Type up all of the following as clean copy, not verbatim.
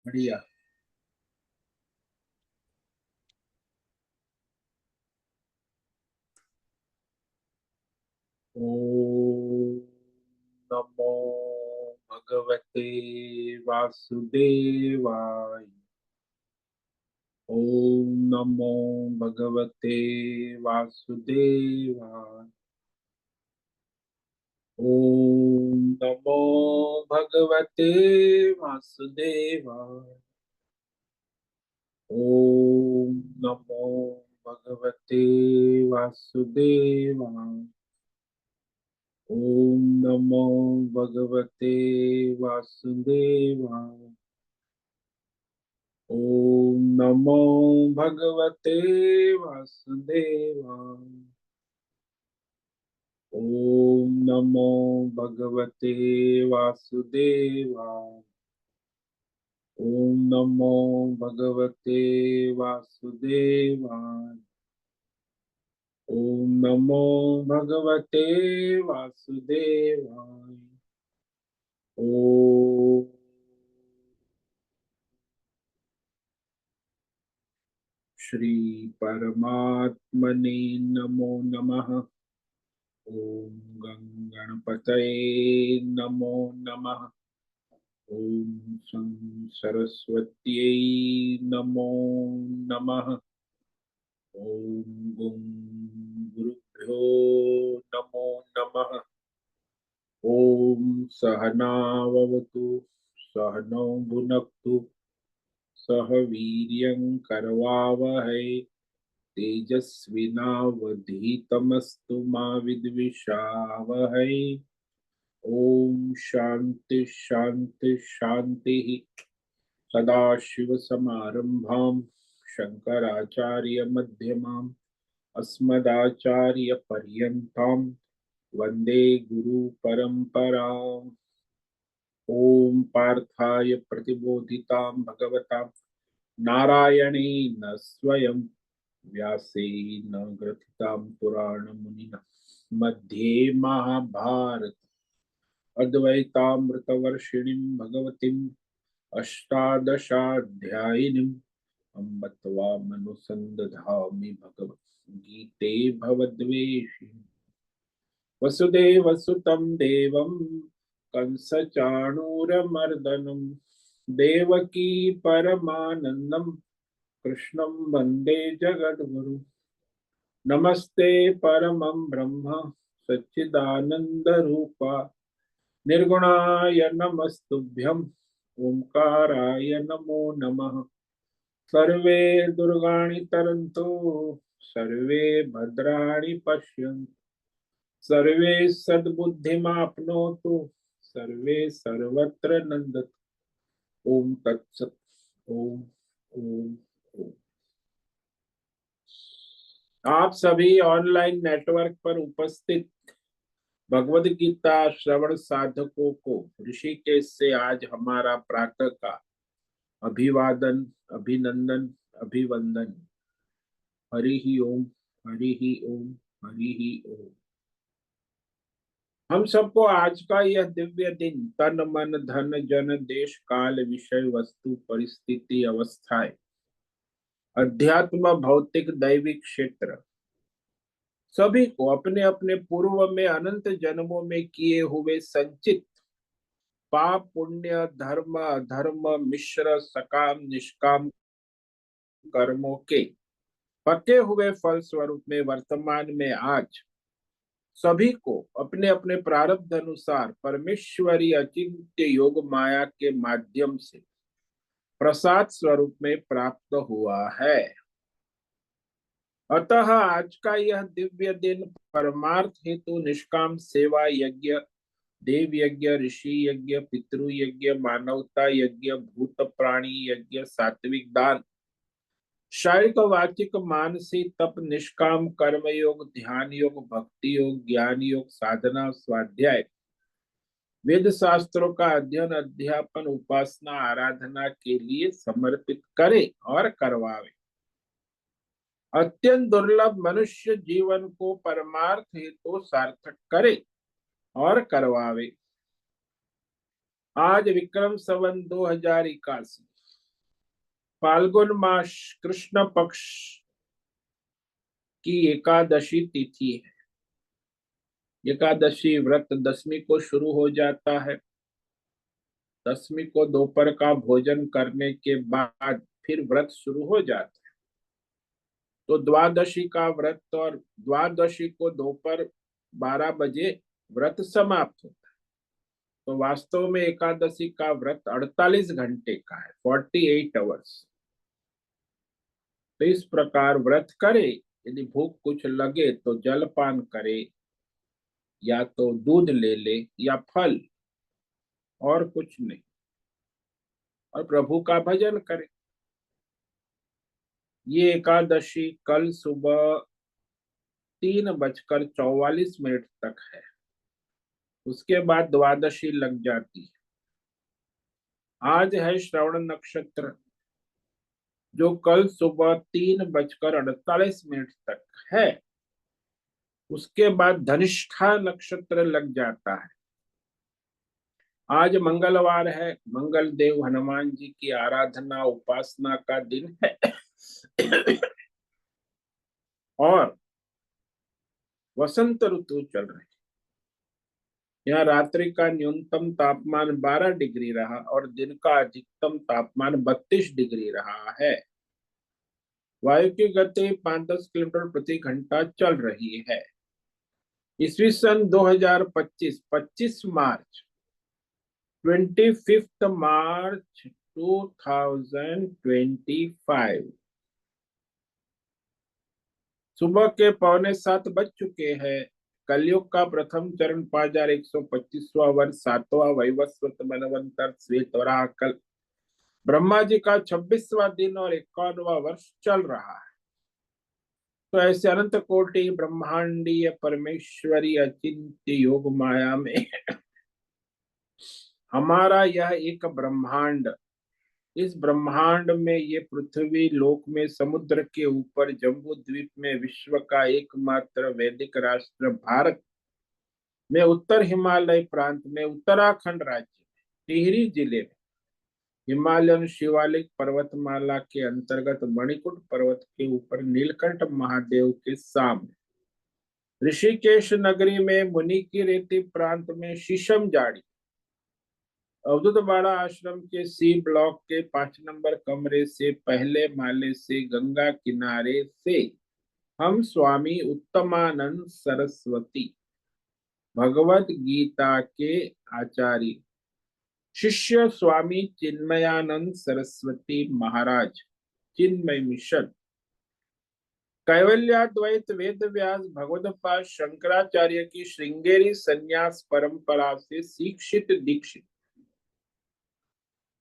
बढ़िया। ओम नमो भगवते वासुदेवाय। ओम नमो भगवते वासुदेवाय। ओम नमो भगवते वासुदेवाय। ओम नमो भगवते वासुदेवाय। ओम नमो भगवते वासुदेवाय। ओम नमो भगवते वासुदेवाय। ओम नमो भगवते वासुदेवाय। ओम नमो भगवते वासुदेवाय। ओम नमो भगवते वासुदेवाय। ओम श्री परमात्मने नमो नमः। ओम गणपतये नमो नमः। ओम सं सरस्वत्यै नमो नमः। ओम गुं गुरुभ्यो नमो नमः। ओम सहनाववतु सहनौ भुनक्तु सह वीर्यं करवावहै तेजस्विनावधीतमस्तु मा विद्विषावहै। ओम शांति शांति शांति। सदाशिवसमारंभां शंकराचार्यमध्यमाम् अस्मदाचार्यपर्यन्तां वन्दे गुरुपरम्पराम्। ओम पार्थाय प्रतिबोधितां भगवता नारायणेन स्वयं व्यासेन ग्रथितां पुराणमुनिना मध्ये महाभारत अद्वैतामृतवर्षिणीं भगवतीम् अष्टादशाध्यायिनीम् अम्ब त्वामनुसन्दधामि भगवद्गीते भवद्वेषिणि। वसुदेवसुतं देवं कंसचाणूरमर्दनं देवकी परमानन्दं कृष्णं वन्दे जगद्गुरुं। नमस्ते परमं ब्रह्म सच्चिदानन्दरूपा निर्गुणाय नमस्तुभ्यं ओंकाराय नमो नमः। सर्वे दुर्गाणि तरन्तु सर्वे भद्राणि पश्यन्तु सर्वे सद्बुद्धिमाप्नोतु सर्वे सर्वत्र नन्दतु। ओम तत्सत। ओम ओम ओम। आप सभी ऑनलाइन नेटवर्क पर उपस्थित भगवद गीता श्रवण साधकों को ऋषिकेश से आज हमारा प्रातः का अभिवादन अभिनंदन अभिवंदन। हरि ही ओम हरि ही ओम हरि ही ओम। हम सबको आज का यह दिव्य दिन तन मन धन जन देश काल विषय वस्तु परिस्थिति अवस्थाएं अध्यात्म भौतिक दैविक क्षेत्र सभी को अपने अपने पूर्व में अनंत जन्मों में किए हुए संचित पाप पुण्य धर्म अधर्म मिश्र सकाम निष्काम कर्मों के पके हुए फल स्वरूप में वर्तमान में आज सभी को अपने अपने प्रारब्ध अनुसार परमेश्वरी अचिंत्य योग माया के माध्यम से प्रसाद स्वरूप में प्राप्त हुआ है। अतः आज का यह दिव्य दिन परमार्थ हेतु निष्काम सेवा यज्ञ देव यज्ञ ऋषि यज्ञ पितृ यज्ञ मानवता यज्ञ भूत प्राणी यज्ञ सात्विक दान शारीरिक वाचिक मानसिक तप निष्काम कर्म योग ध्यान योग भक्ति योग ज्ञान योग साधना स्वाध्याय वेद शास्त्रों का अध्ययन अध्यापन उपासना आराधना के लिए समर्पित करे और करवावे। अत्यंत दुर्लभ मनुष्य जीवन को परमार्थ हेतु सार्थक करे और करवावे। आज विक्रम संवत 2081 फाल्गुन मास कृष्ण पक्ष की एकादशी तिथि है। एकादशी व्रत दसवीं को शुरू हो जाता है। दसवीं को दोपहर का भोजन करने के बाद फिर व्रत शुरू हो जाता है। तो द्वादशी का व्रत, और द्वादशी को दोपहर 12 बजे व्रत समाप्त होता है। तो वास्तव में एकादशी का व्रत 48 घंटे का है, 48 आवर्स। तो इस प्रकार व्रत करे। यदि भूख कुछ लगे तो जलपान करे, या तो दूध ले ले या फल, और कुछ नहीं, और प्रभु का भजन करे। ये एकादशी कल सुबह 3:44 तक है। उसके बाद द्वादशी लग जाती है। आज है श्रवण नक्षत्र, जो कल सुबह 3:48 तक है। उसके बाद धनिष्ठा नक्षत्र लग जाता है। आज मंगलवार है। मंगल देव हनुमान जी की आराधना उपासना का दिन है। और वसंत ऋतु चल रही है। यहाँ रात्रि का न्यूनतम तापमान 12 डिग्री रहा और दिन का अधिकतम तापमान 32 डिग्री रहा है। वायु की गति 5-10 किलोमीटर प्रति घंटा चल रही है। ईस्वी सन 2025, 25 मार्च, 25 मार्च 2025, सुबह के 6:45 बज चुके हैं। कलयुग का प्रथम चरण 5125वां वर्ष, 7वां वैवस्वत मनवंतर श्वेत वराह कल्प, ब्रह्मा जी का 26वां दिन और 51वां वर्ष चल रहा है। तो ऐसे अनंत कोटि ब्रह्मांडीय परमेश्वरी अचिंत्य योग माया में हमारा यह एक ब्रह्मांड, इस ब्रह्मांड में ये पृथ्वी लोक में समुद्र के ऊपर जम्बू द्वीप में विश्व का एकमात्र वैदिक राष्ट्र भारत में उत्तर हिमालय प्रांत में उत्तराखंड राज्य में टिहरी जिले में हिमालयन शिवालिक पर्वतमाला के अंतर्गत मणिकूट पर्वत के ऊपर नीलकंठ महादेव के सामने ऋषिकेश नगरी में मुनि की रेती प्रांत में शीशम जाड़ी अवधूत बाड़ा आश्रम के सी ब्लॉक के 5 नंबर कमरे से पहले माले से गंगा किनारे से हम स्वामी उत्तमानंद सरस्वती भगवत गीता के आचार्य शिष्य स्वामी चिन्मयानंद सरस्वती महाराज चिन्मय मिशन कैवल्याद्वैत वेद व्यास भगवदपाद शंकराचार्य की श्रृंगेरी संन्यास परंपरा से शिक्षित दीक्षित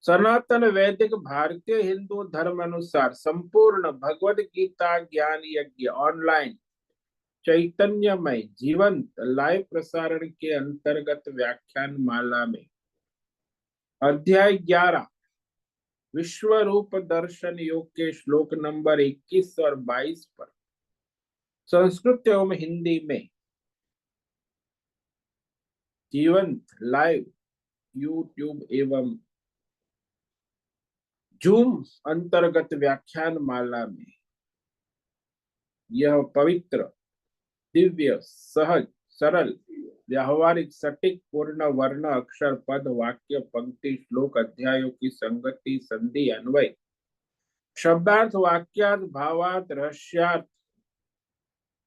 सनातन वैदिक भारतीय हिंदू धर्म अनुसार संपूर्ण भगवद गीता ज्ञान यज्ञ ऑनलाइन चैतन्यमय जीवंत लाइव प्रसारण के अंतर्गत व्याख्यान माला में अध्याय 11 विश्व रूप दर्शन योग के श्लोक नंबर 21 और 22 पर संस्कृत एवं हिंदी में जीवंत लाइव यूट्यूब एवं जूम अंतर्गत व्याख्यान माला में यह पवित्र दिव्य सहज सरल व्यावहारिक सटीक पूर्ण वर्ण अक्षर पद वाक्य पंक्ति श्लोक अध्यायों की संगति संधि अन्वय शब्दार्थ वाक्यार्थ भावार्थ रहस्यार्थ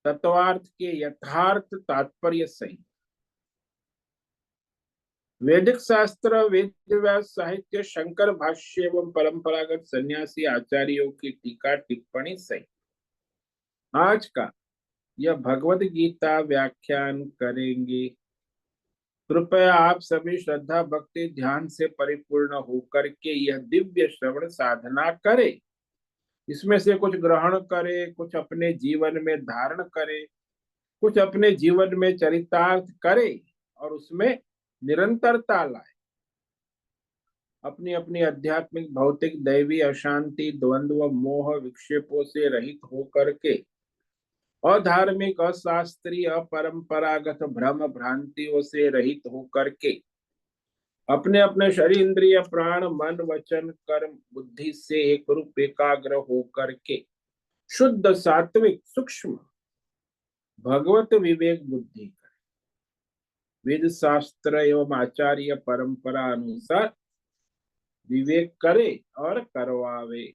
तत्वार्थ के यथार्थ तात्पर्य सहित वैदिक शास्त्र वेद व्यास साहित्य शंकर भाष्य एवं परंपरागत सन्यासी आचार्यों की टीका टिप्पणी सहित आज का यह भगवद गीता व्याख्यान करेंगे। कृपया आप सभी श्रद्धा भक्ति ध्यान से परिपूर्ण होकर के यह दिव्य श्रवण साधना करें। इसमें से कुछ ग्रहण करे, कुछ अपने जीवन में धारण करे, कुछ अपने जीवन में चरितार्थ करे और उसमें निरंतरता लाए। अपनी अपनी आध्यात्मिक भौतिक दैवी अशांति द्वंद्व मोह विक्षेपों से रहित होकर के अधार्मिक अशास्त्रीय अपरंपरागत भ्रम भ्रांतियों से रहित होकर के अपने अपने शरीर इंद्रिय प्राण मन वचन कर्म बुद्धि से एक रूप एकाग्र होकर के शुद्ध सात्विक सूक्ष्म भगवत विवेक बुद्धि करे, वेद शास्त्र एवं आचार्य परंपरा अनुसार विवेक करे और करवावे।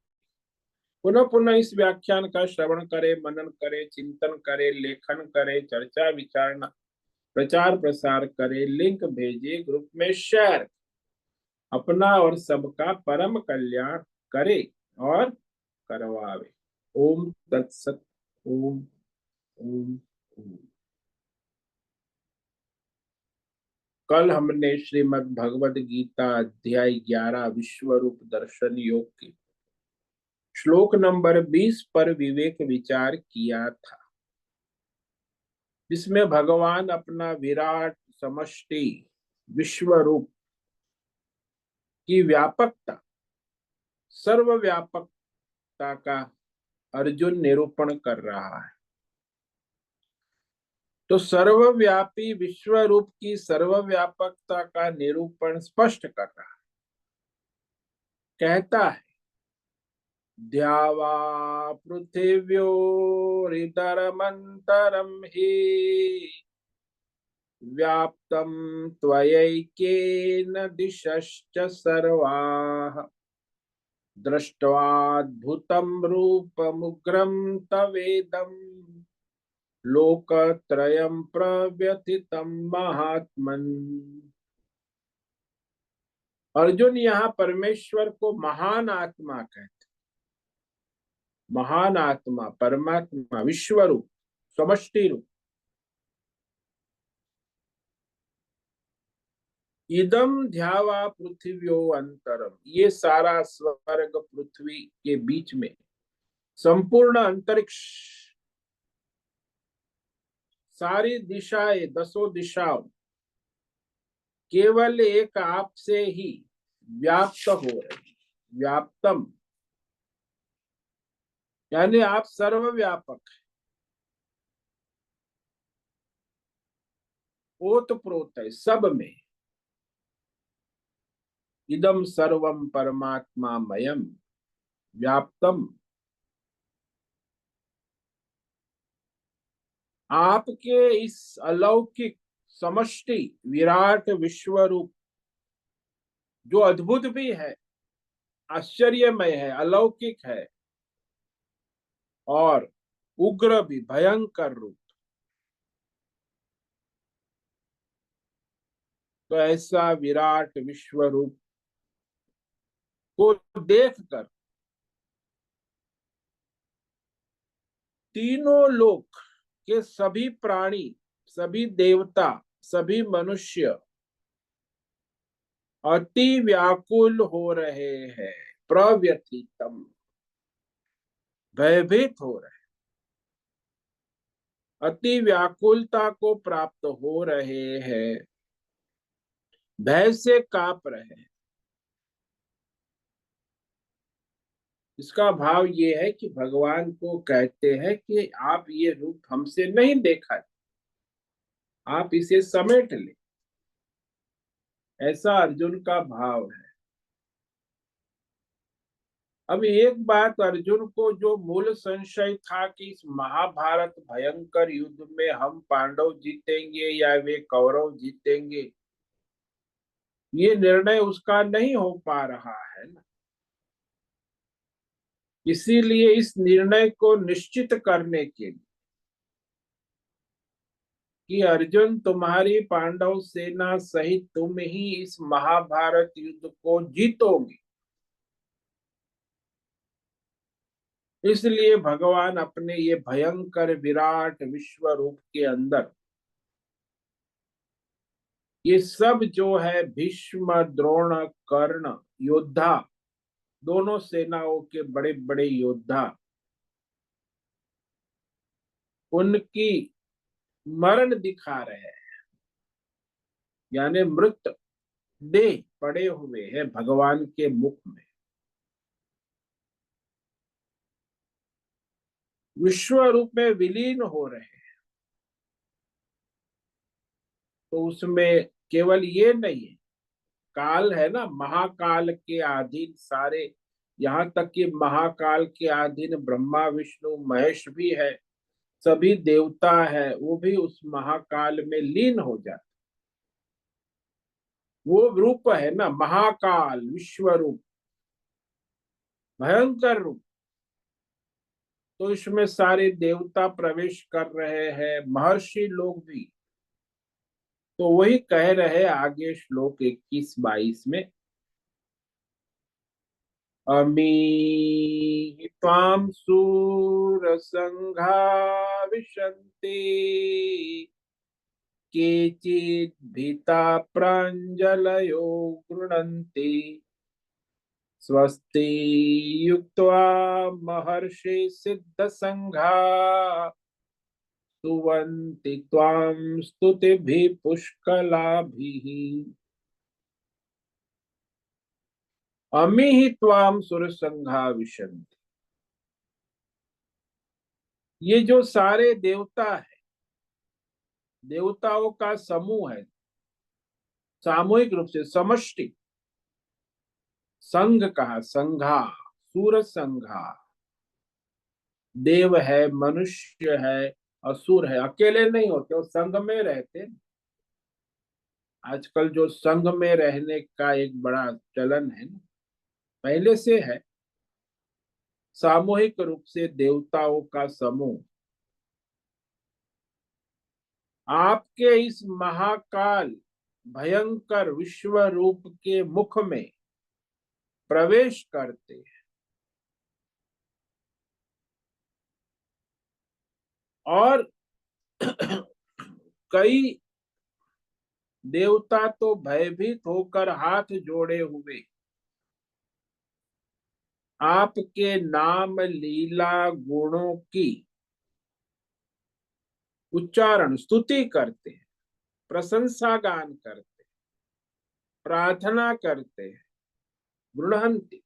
पुनः पुनः इस व्याख्यान का श्रवण करे, मनन करे, चिंतन करे, लेखन करे, चर्चा विचारणा प्रचार प्रसार करे, लिंक भेजे, ग्रुप में शेयर, अपना और सबका परम कल्याण करे और करवावे। ओम तत्सत। ओम ओम ओम। कल हमने श्रीमद् भगवद गीता अध्याय 11 विश्व रूप दर्शन योग के श्लोक नंबर 20 पर विवेक विचार किया था, जिसमें भगवान अपना विराट समष्टि विश्व रूप की व्यापकता सर्वव्यापकता का अर्जुन निरूपण कर रहा है। तो सर्वव्यापी विश्व रूप की सर्वव्यापकता का निरूपण स्पष्ट कर रहा है। कहता है द्यावा पृथिव्योरिदरमन्तरं हि व्याप्तं त्वयैकेन दिशश्च सर्वाः दृष्ट्वाद्भुतं रूपमुग्रं तवेदं लोकत्रयं प्रव्यथितं महात्मन्। अर्जुन यहाँ परमेश्वर को महान आत्मा कहते, महान आत्मा परमात्मा विश्व रूप समष्टि रूप। इदम ध्यावा पृथ्व्यो अंतरम, ये सारा स्वर्ग पृथ्वी के बीच में संपूर्ण अंतरिक्ष, सारी दिशाएं दसों दिशाओं केवल एक आप से ही व्याप्त हो रही। व्याप्तम यानी आप सर्वव्यापक है, ओतप्रोत है सब में। इदम सर्वम परमात्मा मयम व्याप्तम, आपके इस अलौकिक समष्टि विराट विश्व रूप जो अद्भुत भी है, आश्चर्यमय है, अलौकिक है और उग्र भी, भयंकर रूप, तो ऐसा विराट विश्व रूप को देखकर तीनों लोक के सभी प्राणी, सभी देवता, सभी मनुष्य अति व्याकुल हो रहे हैं, प्रव्यथितम भयभीत हो रहे, अति व्याकुलता को प्राप्त हो रहे हैं, भय से कांप रहे हैं। इसका भाव ये है कि भगवान को कहते हैं कि आप ये रूप हमसे नहीं देखा, आप इसे समेट ले, ऐसा अर्जुन का भाव है। अब एक बात अर्जुन को जो मूल संशय था कि इस महाभारत भयंकर युद्ध में हम पांडव जीतेंगे या वे कौरव जीतेंगे, ये निर्णय उसका नहीं हो पा रहा है ना। इसीलिए इस निर्णय को निश्चित करने के लिए कि अर्जुन तुम्हारी पांडव सेना सहित तुम ही इस महाभारत युद्ध को जीतोगे, इसलिए भगवान अपने ये भयंकर विराट विश्व रूप के अंदर ये सब जो है भीष्म द्रोण कर्ण योद्धा, दोनों सेनाओं के बड़े बड़े योद्धा, उनकी मरण दिखा रहे हैं, यानी मृत देह पड़े हुए हैं भगवान के मुख में। विश्व रूप में विलीन हो रहे हैं। तो उसमें केवल ये नहीं है काल है ना, महाकाल के अधीन सारे, यहाँ तक कि महाकाल के अधीन ब्रह्मा विष्णु महेश भी है, सभी देवता है, वो भी उस महाकाल में लीन हो जाते। वो रूप है ना महाकाल, विश्व रूप, भयंकर रूप। तो इसमें सारे देवता प्रवेश कर रहे हैं, महर्षि लोग भी। तो वही कह रहे आगे श्लोक 21-22 में, अमी त्वां सूरसंघा विशन्ति केचित् भीता प्राञ्जलयो गृह्णन्ति स्वस्ति युक्त्वा महर्षि सिद्ध संघा स्तुवन्ति त्वां स्तुतिभिः पुष्कलाभिः। अमी ही त्वाम सुरसंघा विशन्ति। ये जो सारे देवता है, देवताओं का समूह है, सामूहिक रूप से समष्टि, संघ कहा, संघा, सूर संघा। देव है, मनुष्य है, असुर है, अकेले नहीं होते, वो संघ में रहते। आजकल जो संघ में रहने का एक बड़ा चलन है ना, पहले से है, सामूहिक रूप से देवताओं का समूह आपके इस महाकाल भयंकर विश्व रूप के मुख में प्रवेश करते हैं। और कई देवता तो भयभीत होकर हाथ जोड़े हुए आपके नाम लीला गुणों की उच्चारण स्तुति करते हैं, प्रशंसा गान करते हैं, प्रार्थना करते हैं, गृह्णन्ति,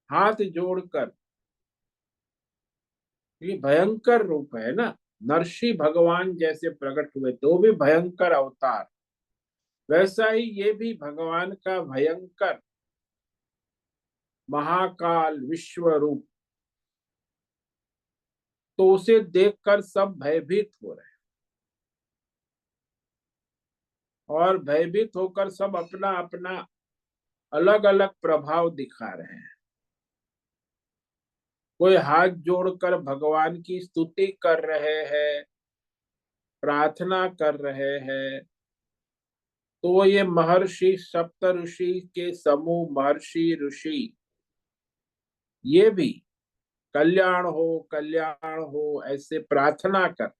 हाथ जोड़कर। ये भयंकर रूप है ना, नरसिंह भगवान जैसे प्रकट हुए तो भी भयंकर अवतार, वैसा ही ये भी भगवान का भयंकर महाकाल विश्व रूप। तो उसे देखकर सब भयभीत हो रहे हैं, और भयभीत होकर सब अपना अपना अलग अलग प्रभाव दिखा रहे हैं। कोई हाथ जोड़कर भगवान की स्तुति कर रहे हैं, प्रार्थना कर रहे हैं। तो ये महर्षि सप्त ऋषि के समूह, महर्षि ऋषि, ये भी कल्याण हो ऐसे प्रार्थना कर।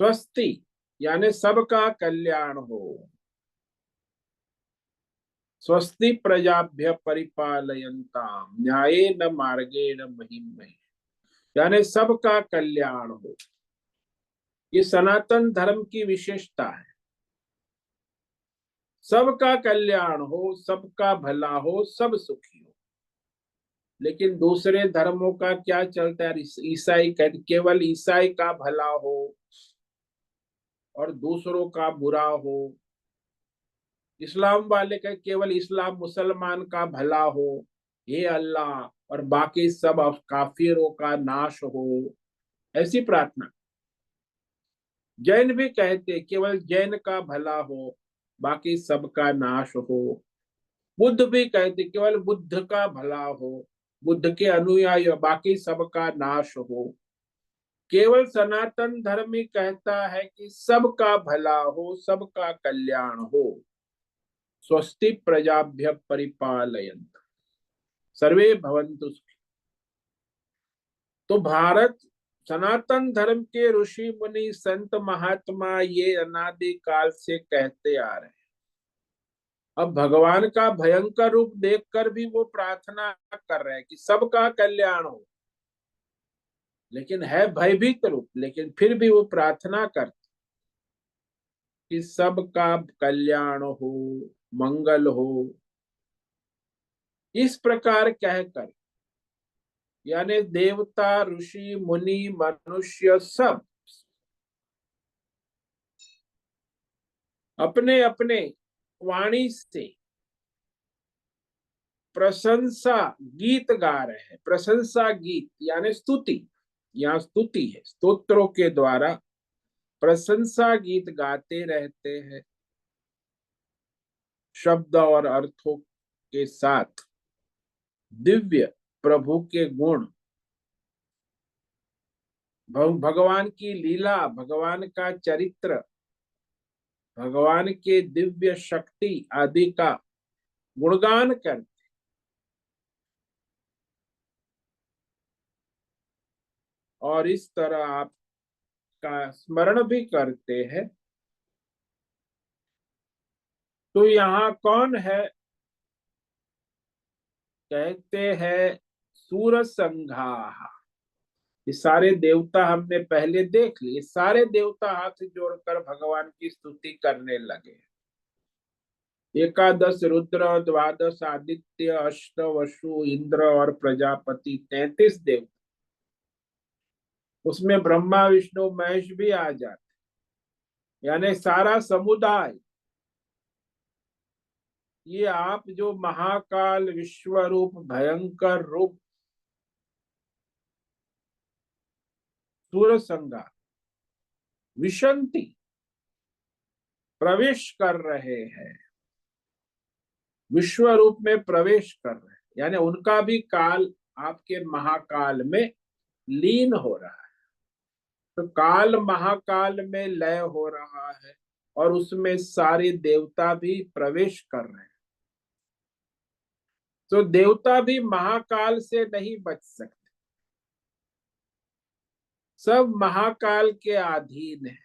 स्वस्ति यानी सबका कल्याण हो। स्वस्ति प्रजाभ्य परिपालयन्ताम न्यायेन मार्गेण महिम्महि, यानी सबका कल्याण हो। ये सनातन धर्म की विशेषता है, सबका कल्याण हो, सबका भला हो, सब सुखी हो। लेकिन दूसरे धर्मों का क्या चलता है, ईसाई कहते केवल ईसाई का भला हो और दूसरों का बुरा हो। इस्लाम वाले का केवल इस्लाम मुसलमान का भला हो, हे अल्लाह, और बाकी सब काफिरों का नाश हो, ऐसी प्रार्थना। जैन भी कहते केवल जैन का भला हो, बाकी सबका नाश हो। बुद्ध भी कहते केवल बुद्ध का भला हो, बुद्ध के अनुयायी, बाकी सबका नाश हो। केवल सनातन धर्म ही कहता है कि सबका भला हो, सबका कल्याण हो। स्वस्ति प्रजाभ्य परिपालयन्त सर्वे भवन्तु सुखी। तो भारत सनातन धर्म के ऋषि मुनि संत महात्मा ये अनादि काल से कहते आ रहे हैं। अब भगवान का भयंकर रूप देखकर भी वो प्रार्थना कर रहे हैं कि सबका कल्याण हो, लेकिन है भयभीत रूप, लेकिन फिर भी वो प्रार्थना करते कि सबका कल्याण हो, मंगल हो। इस प्रकार कहकर, यानी देवता ऋषि मुनि मनुष्य सब अपने अपने वाणी से प्रशंसा गीत गा रहे हैं। प्रशंसा गीत यानी स्तुति, यहाँ स्तुति है, स्तोत्रों के द्वारा प्रशंसा गीत गाते रहते हैं, शब्द और अर्थों के साथ दिव्य प्रभु के गुण, भगवान की लीला, भगवान का चरित्र, भगवान के दिव्य शक्ति आदि का गुणगान कर, और इस तरह आपका स्मरण भी करते हैं। तो यहाँ कौन है? कहते हैं सूर संघा। ये सारे देवता हमने पहले देख लिए, सारे देवता हाथ जोड़कर भगवान की स्तुति करने लगे। एकादश रुद्र, द्वादश आदित्य, अष्ट वसु, इंद्र और प्रजापति, 33 देवता। उसमें ब्रह्मा विष्णु महेश भी आ जाते, यानी सारा समुदाय। ये आप जो महाकाल विश्व रूप भयंकर रूप सूरसंगा विशंति प्रवेश कर रहे हैं, विश्व रूप में प्रवेश कर रहे हैं, यानी उनका भी काल आपके महाकाल में लीन हो रहा है। तो काल महाकाल में लय हो रहा है और उसमें सारे देवता भी प्रवेश कर रहे हैं। तो देवता भी महाकाल से नहीं बच सकते, सब महाकाल के अधीन है।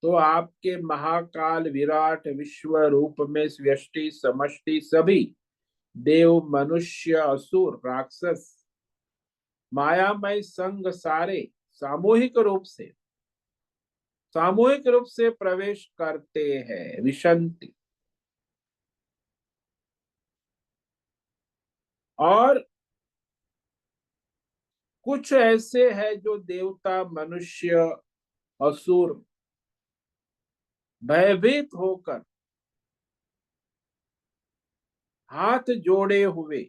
तो आपके महाकाल विराट विश्व रूप में व्यष्टि समष्टि सभी देव, मनुष्य, असुर, राक्षस, मायामय संग सारे सामूहिक रूप से प्रवेश करते हैं, विशंति। और कुछ ऐसे हैं जो देवता, मनुष्य, असुर भयभीत होकर हाथ जोड़े हुए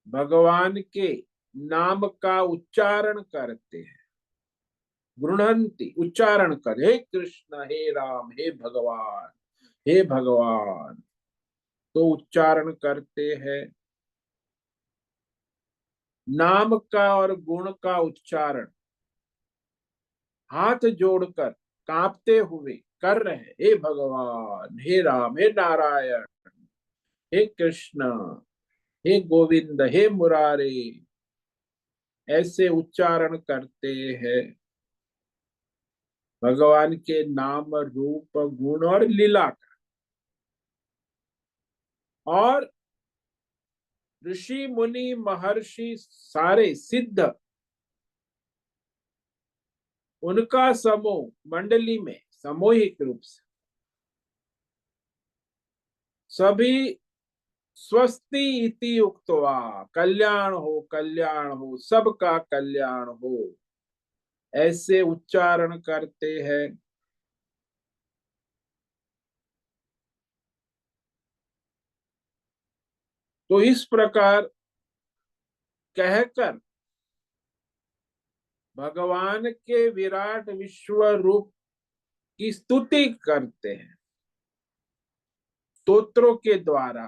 भगवान के नाम का उच्चारण करते हैं। गृणंती, उच्चारण कर, हे कृष्ण, हे राम, हे भगवान, हे भगवान। तो उच्चारण करते हैं, नाम का और गुण का उच्चारण हाथ जोड़कर कांपते हुए कर रहे हैं। हे भगवान, हे राम, हे नारायण, हे कृष्ण, हे गोविंद, हे मुरारे, ऐसे उच्चारण करते हैं भगवान के नाम, रूप, गुण और लीला का। और ऋषि मुनि महर्षि सारे सिद्ध, उनका समूह मंडली में सामूहिक रूप से सभी स्वस्ति इति उक्त्वा, कल्याण हो, सबका कल्याण हो, ऐसे उच्चारण करते हैं। तो इस प्रकार कहकर भगवान के विराट विश्व रूप की स्तुति करते हैं, स्तोत्रों के द्वारा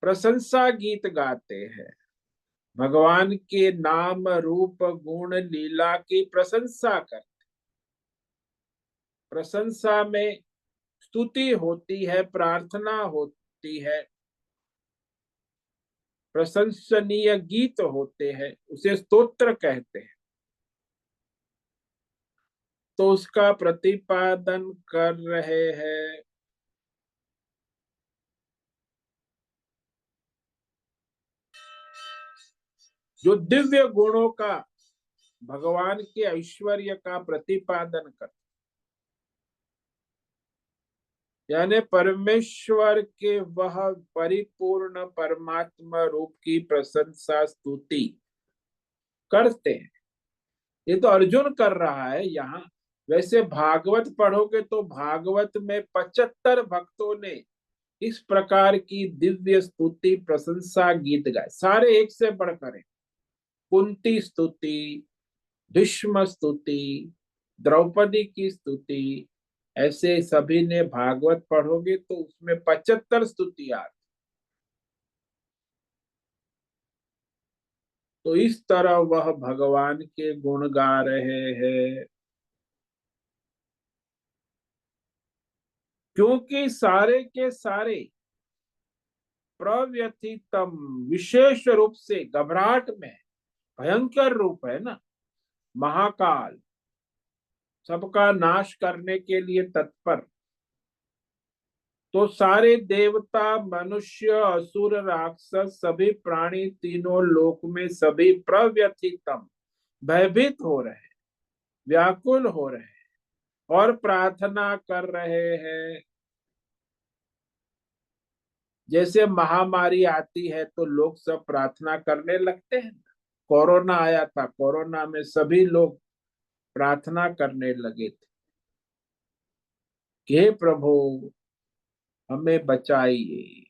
प्रशंसा गीत गाते हैं, भगवान के नाम, रूप, गुण, लीला की प्रशंसा करते। प्रशंसा में स्तुति होती है, प्रार्थना होती है, प्रशंसनीय गीत होते हैं, उसे स्तोत्र कहते हैं। तो उसका प्रतिपादन कर रहे हैं। जो दिव्य गुणों का, भगवान के ऐश्वर्य का प्रतिपादन कर, यानी परमेश्वर के वह परिपूर्ण परमात्मा रूप की प्रशंसा स्तुति करते हैं। ये तो अर्जुन कर रहा है यहाँ। वैसे भागवत पढ़ोगे तो भागवत में 75 भक्तों ने इस प्रकार की दिव्य स्तुति प्रशंसा गीत गाए, सारे एक से बढ़कर एक। कुंती स्तुति, भीष्म स्तुति, द्रौपदी की स्तुति, ऐसे सभी ने भागवत पढ़ोगे तो उसमें 75 स्तुतियां। तो इस तरह वह भगवान के गुण गा रहे हैं, क्योंकि सारे के सारे प्रव्यथितम, विशेष रूप से घबराहट में, भयंकर रूप है ना, महाकाल, सबका नाश करने के लिए तत्पर। तो सारे देवता, मनुष्य, असुर, राक्षस, सभी प्राणी तीनों लोक में सभी प्रव्यथितम, भयभीत हो रहे हैं, व्याकुल हो रहे हैं और प्रार्थना कर रहे हैं। जैसे महामारी आती है तो लोग सब प्रार्थना करने लगते हैं। कोरोना आया था, कोरोना में सभी लोग प्रार्थना करने लगे थे कि हे प्रभु हमें बचाइए,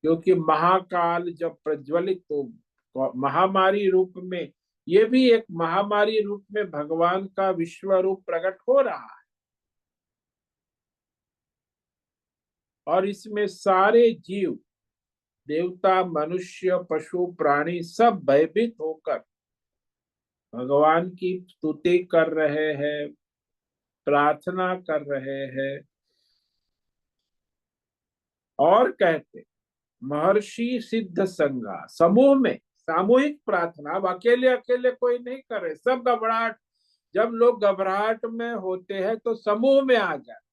क्योंकि महाकाल जब प्रज्वलित तो महामारी रूप में, ये भी एक महामारी रूप में भगवान का विश्व रूप प्रकट हो रहा है। और इसमें सारे जीव, देवता, मनुष्य, पशु, प्राणी सब भयभीत होकर भगवान की स्तुति कर रहे हैं, प्रार्थना कर रहे हैं। और कहते महर्षि सिद्ध संगा, समूह में सामूहिक प्रार्थना, अब अकेले अकेले कोई नहीं कर रहे, सब घबराहट, जब लोग घबराहट में होते हैं तो समूह में आ जाते,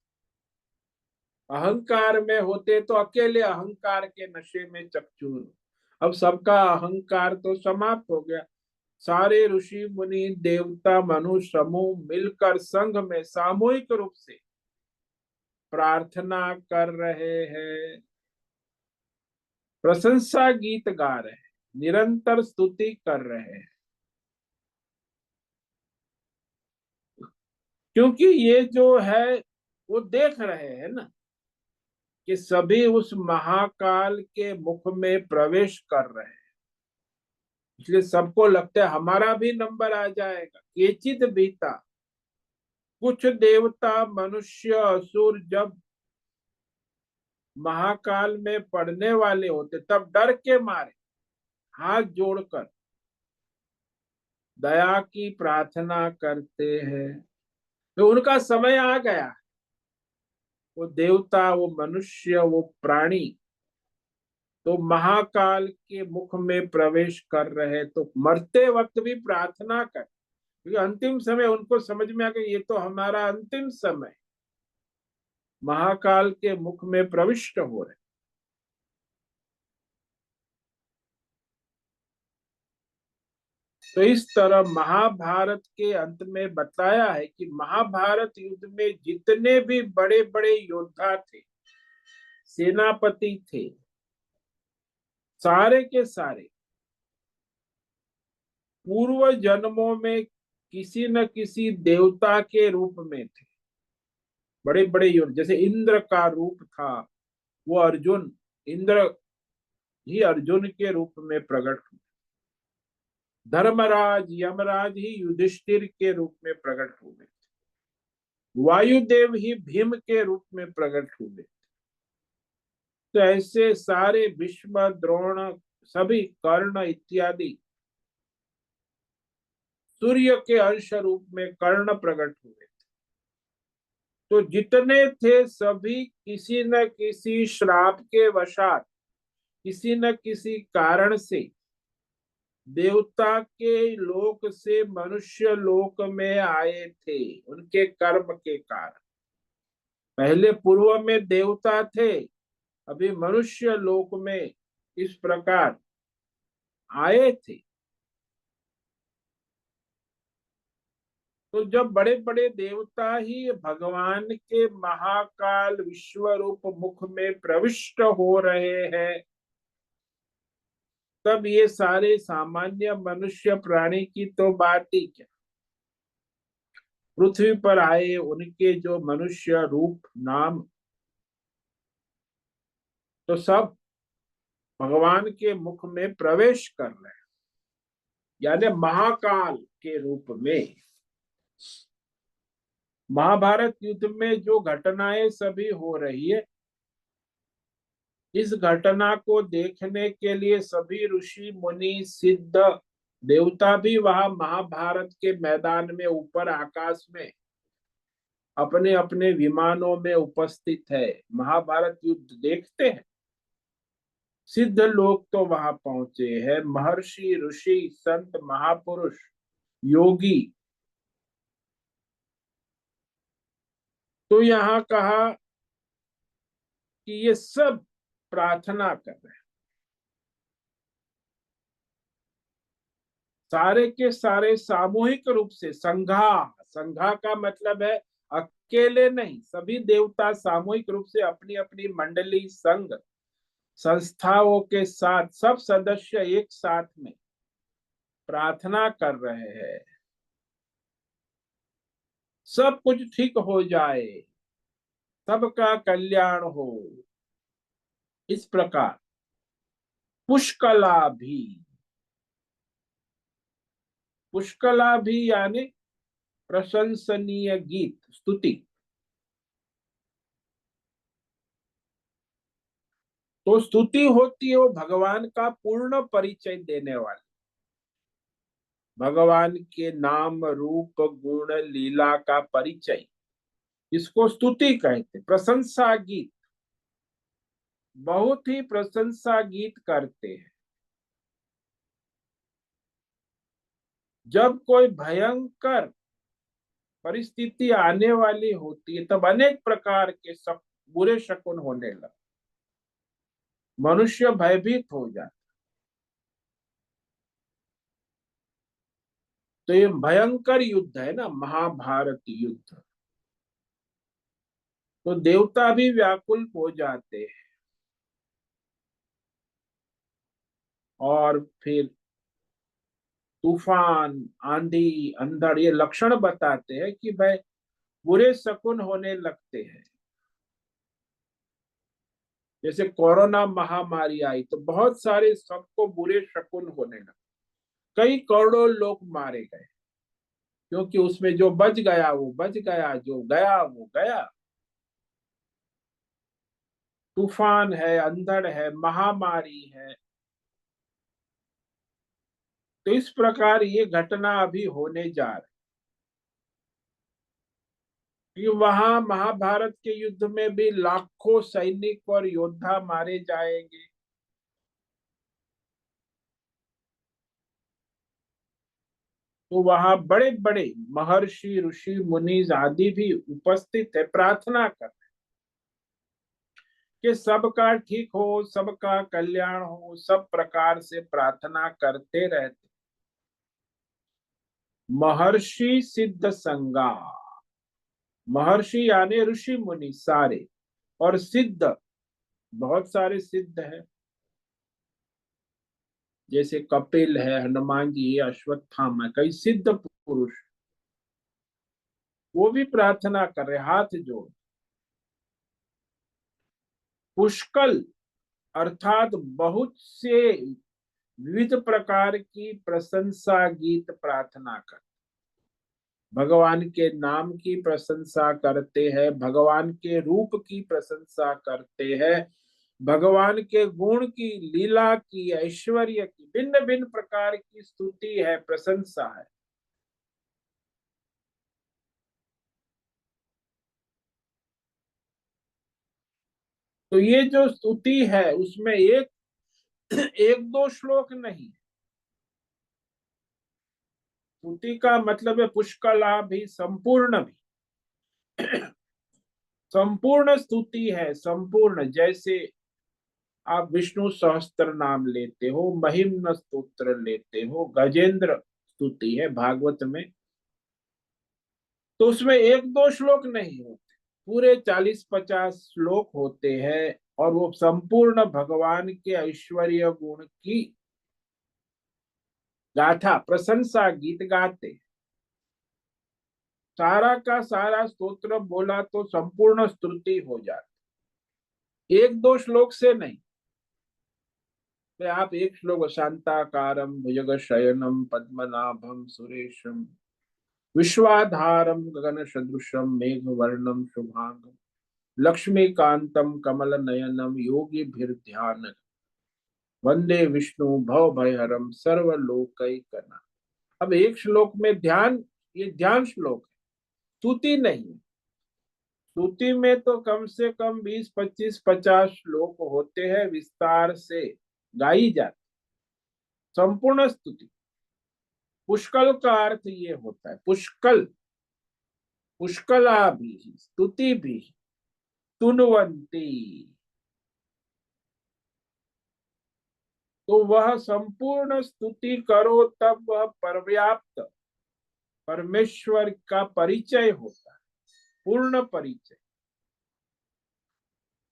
अहंकार में होते तो अकेले अहंकार के नशे में चकचूर। अब सबका अहंकार तो समाप्त हो गया, सारे ऋषि मुनि देवता मनुष्य समूह मिलकर संघ में सामूहिक रूप से प्रार्थना कर रहे हैं, प्रशंसा गीत गा रहे हैं, निरंतर स्तुति कर रहे हैं। क्योंकि ये जो है वो देख रहे हैं ना कि सभी उस महाकाल के मुख में प्रवेश कर रहे हैं, इसलिए सबको लगता है हमारा भी नंबर आ जाएगा। केचित बीता, कुछ देवता, मनुष्य, असुर जब महाकाल में पड़ने वाले होते तब डर के मारे हाथ जोड़कर दया की प्रार्थना करते हैं। तो उनका समय आ गया, वो देवता, वो मनुष्य, वो प्राणी तो महाकाल के मुख में प्रवेश कर रहे, तो मरते वक्त भी प्रार्थना कर, क्योंकि अंतिम समय उनको समझ में आ गया ये तो हमारा अंतिम समय, महाकाल के मुख में प्रविष्ट हो रहे। तो इस तरह महाभारत के अंत में बताया है कि महाभारत युद्ध में जितने भी बड़े बड़े योद्धा थे, सेनापति थे, सारे के सारे पूर्व जन्मों में किसी न किसी देवता के रूप में थे। बड़े बड़े योद्धा, जैसे इंद्र का रूप था, वो अर्जुन, इंद्र ही अर्जुन के रूप में प्रकट हुए। धर्मराज, यमराज ही युधिष्ठिर के रूप में प्रकट हुए। वायुदेव ही भीम के रूप में प्रकट हुए। तो ऐसे सारे भीष्म, द्रोण, सभी कर्ण इत्यादि सूर्य के अंश रूप में कर्ण प्रकट हुए। तो जितने थे सभी किसी न किसी श्राप के वशात, किसी न किसी कारण से देवता के लोक से मनुष्य लोक में आए थे, उनके कर्म के कारण। पहले पूर्व में देवता थे, अभी मनुष्य लोक में इस प्रकार आए थे। तो जब बड़े बड़े देवता ही भगवान के महाकाल विश्व रूप मुख में प्रविष्ट हो रहे हैं, तब ये सारे सामान्य मनुष्य प्राणी की तो बात ही क्या। पृथ्वी पर आए, उनके जो मनुष्य रूप नाम तो सब भगवान के मुख में प्रवेश कर रहे हैं, यानी महाकाल के रूप में। महाभारत युद्ध में जो घटनाएं सभी हो रही है, इस घटना को देखने के लिए सभी ऋषि मुनि सिद्ध देवता भी वहां महाभारत के मैदान में ऊपर आकाश में अपने अपने विमानों में उपस्थित है, महाभारत युद्ध देखते हैं। सिद्ध लोग तो वहां पहुंचे हैं, महर्षि ऋषि संत महापुरुष योगी। तो यहाँ कहा कि ये सब प्रार्थना कर रहे हैं, सारे के सारे सामूहिक रूप से। संघा, संघा का मतलब है अकेले नहीं, सभी देवता सामूहिक रूप से अपनी अपनी मंडली संघ संस्थाओं के साथ सब सदस्य एक साथ में प्रार्थना कर रहे हैं, सब कुछ ठीक हो जाए, सबका कल्याण हो। इस प्रकार पुष्कला भी, पुष्कला भी यानी प्रशंसनीय गीत, स्तुति। तो स्तुति होती है वो भगवान का पूर्ण परिचय देने वाली, भगवान के नाम रूप गुण लीला का परिचय, इसको स्तुति कहते। प्रशंसा गीत, बहुत ही प्रशंसा गीत करते हैं। जब कोई भयंकर परिस्थिति आने वाली होती है, तब अनेक प्रकार के सब बुरे शकुन होने लगते, मनुष्य भयभीत हो जाता। तो ये भयंकर युद्ध है ना, महाभारत युद्ध। तो देवता भी व्याकुल हो जाते हैं, और फिर तूफान आंधी अंधड़ ये लक्षण बताते हैं कि भाई बुरे शकुन होने लगते हैं। जैसे कोरोना महामारी आई तो बहुत सारे सबको बुरे शकुन होने लगे, कई करोड़ों लोग मारे गए, क्योंकि उसमें जो बच गया वो बच गया, जो गया वो गया। तूफान है, अंधड़ है, महामारी है। तो इस प्रकार ये घटना अभी होने जा रही, कि वहां महाभारत के युद्ध में भी लाखों सैनिक और योद्धा मारे जाएंगे। तो वहां बड़े बड़े महर्षि ऋषि मुनि आदि भी उपस्थित है, प्रार्थना कर कि सबका ठीक हो, सबका कल्याण हो, सब प्रकार से प्रार्थना करते रहते। महर्षि सिद्ध संगा, महर्षि यानी ऋषि मुनि सारे, और सिद्ध, बहुत सारे सिद्ध है, जैसे कपिल है, हनुमान जी है, अश्वत्थामा, कई सिद्ध पुरुष, वो भी प्रार्थना कर रहे हाथ जोड़। पुष्कल अर्थात बहुत से विविध प्रकार की प्रशंसा गीत प्रार्थना कर, भगवान के नाम की प्रशंसा करते हैं, भगवान के रूप की प्रशंसा करते हैं, भगवान के गुण की, लीला की, ऐश्वर्य की, भिन्न भिन्न प्रकार की स्तुति है, प्रशंसा है। तो ये जो स्तुति है उसमें एक एक दो श्लोक नहीं, स्तुति का मतलब है पुष्कला भी, संपूर्ण भी, संपूर्ण स्तुति है, संपूर्ण। जैसे आप विष्णु सहस्त्र नाम लेते हो, महिम्न स्तोत्र लेते हो, गजेंद्र स्तुति है भागवत में, तो उसमें एक दो श्लोक नहीं होते, पूरे 40-50 श्लोक होते हैं, और वो संपूर्ण भगवान के ऐश्वर्य गुण की गाथा, प्रशंसा गीत गाते। सारा का सारा स्तोत्र बोला तो संपूर्ण स्तुति हो जाती, एक दो श्लोक से नहीं। तो आप एक श्लोक शांताकारं भुजग शयनम पद्मनाभम सुरेशम विश्वाधारम गगन सदृशम मेघवर्णम शुभांगम लक्ष्मीकांतम कमल नयनम योगी ध्यान वंदे विष्णु भव भयहरम सर्वलोकैकनाथ। अब एक श्लोक में ध्यान, ये ध्यान श्लोक है, स्तुति नहीं है। स्तुति में तो कम से कम 20 25 50 श्लोक होते हैं, विस्तार से गाई जाती संपूर्ण स्तुति। पुष्कल का अर्थ ये होता है, पुष्कल, पुष्कला भी स्तुति भी तुनवंती, तो वह संपूर्ण स्तुति करो तब वह पर्याप्त परमेश्वर का परिचय होता है, पूर्ण परिचय।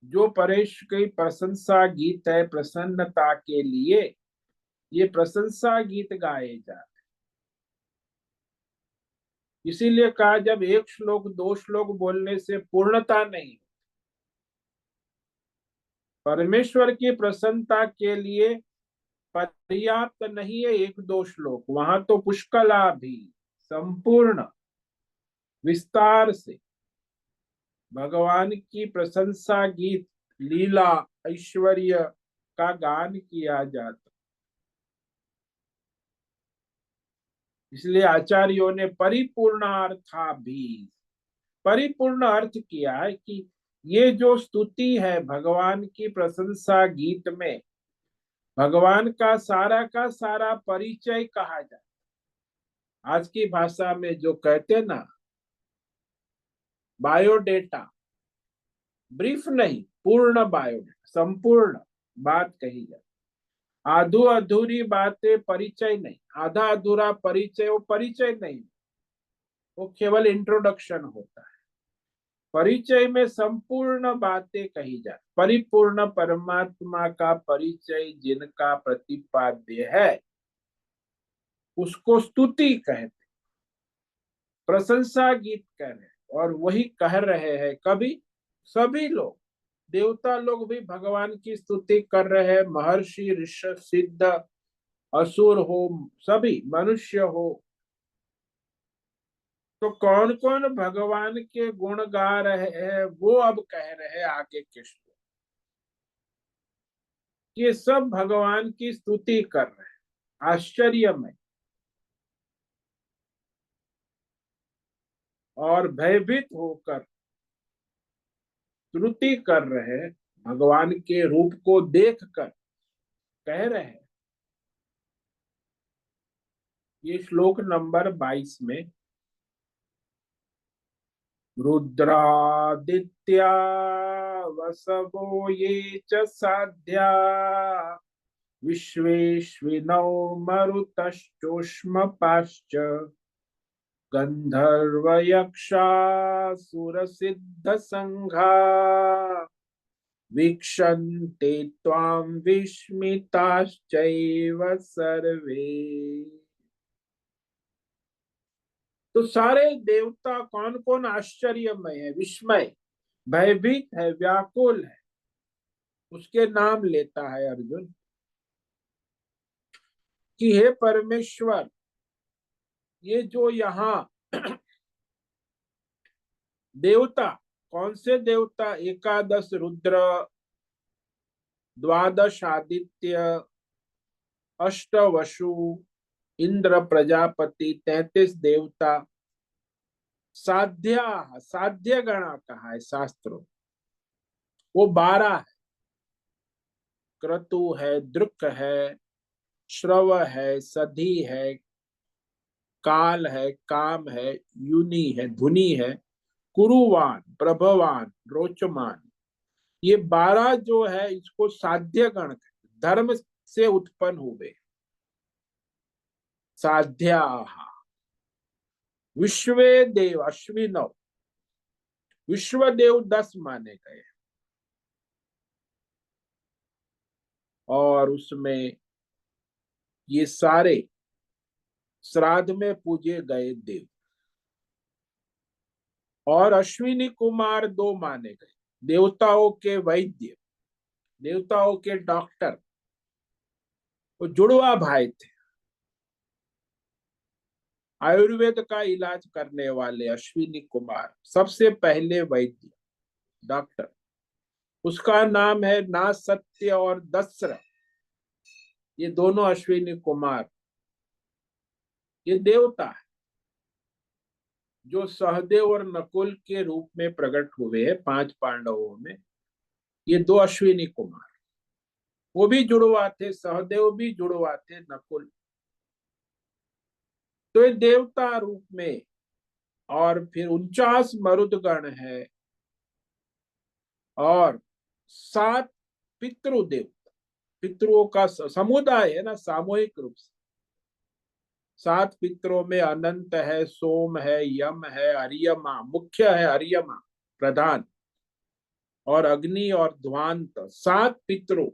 जो परेश की प्रशंसा गीत है प्रसन्नता के लिए, ये प्रशंसा गीत गाए जाते, इसीलिए कहा जब एक श्लोक दो श्लोक बोलने से पूर्णता नहीं, परमेश्वर की प्रसन्नता के लिए पर्याप्त नहीं है एक दो श्लोक, वहां तो पुष्कला भी संपूर्ण विस्तार से भगवान की प्रशंसा गीत लीला ऐश्वर्य का गान किया जाता। इसलिए आचार्यों ने परिपूर्ण अर्थ किया है कि ये जो स्तुति है भगवान की प्रशंसा गीत में भगवान का सारा परिचय कहा जाए। आज की भाषा में जो कहते ना बायोडेटा, ब्रीफ नहीं, पूर्ण बायोडेटा, संपूर्ण बात कही जाए। आधो अधूरी बातें परिचय नहीं, आधा अधूरा परिचय वो परिचय नहीं, वो केवल इंट्रोडक्शन होता है। परिचय में संपूर्ण बातें कही जाए। परिपूर्ण परमात्मा का परिचय जिनका प्रतिपाद्य है उसको स्तुति कहते, प्रशंसा गीत कह रहे, और वही कह रहे हैं कभी सभी लोग, देवता लोग भी भगवान की स्तुति कर रहे हैं, महर्षि ऋषि सिद्ध असुर हो सभी मनुष्य हो। तो कौन कौन भगवान के गुण गा रहे हैं वो अब कह रहे हैं आगे के श्लोक, ये सब भगवान की स्तुति कर रहे हैं आश्चर्य में, और भयभीत होकर स्तुति कर रहे हैं, भगवान के रूप को देखकर कह रहे हैं। ये श्लोक नंबर 22 में रुद्रादित्या वसवो ये च साध्या विश्वेश्विनौ मरुतश्चोष्मपाश्च गंधर्व यक्षासुर सिद्ध संघा वीक्षन्ते त्वां विस्मिताश्चैव सर्वे। तो सारे देवता कौन कौन आश्चर्यमय है, विस्मय, भयभीत है, व्याकुल है, उसके नाम लेता है अर्जुन कि हे परमेश्वर, ये जो यहाँ देवता, कौन से देवता, एकादश रुद्र, द्वादश आदित्य, अष्ट वसु, इंद्र प्रजापति, 33 देवता, साध्या, साध्य गणा कहा है शास्त्रों, वो 12 है। क्रतु है, दृक है, श्रव है, सधी है, काल है, काम है, युनि है, धुनि है, कुरुवान, प्रभवान, रोचमान, ये 12 जो है इसको साध्य गण, धर्म से उत्पन्न हुए साध्या। विश्वे देव अश्विनव, विश्व देव 10 माने गए, और उसमें ये सारे श्राद्ध में पूजे गए देव, और अश्विनी कुमार दो माने गए, देवताओं के वैद्य, देवताओं के डॉक्टर, वो जुड़वा भाई थे। आयुर्वेद का इलाज करने वाले अश्विनी कुमार सबसे पहले वैद्य डॉक्टर, उसका नाम है ना सत्य और दस्र। ये दोनों अश्विनी कुमार ये देवता है जो सहदेव और नकुल के रूप में प्रकट हुए हैं 5 पांडवों में। ये दो अश्विनी कुमार, वो भी जुड़वा थे, सहदेव भी जुड़वा थे, नकुल। तो ये देवता रूप में, और फिर 49 मरुदगण है, और 7 पितृदेव, पितरों का समुदाय है ना, सामूहिक रूप से। 7 पितरों में अनंत है, सोम है, यम है, अर्यमा मुख्य है, अर्यमा प्रधान, और अग्नि और ध्वांत, 7 पितरों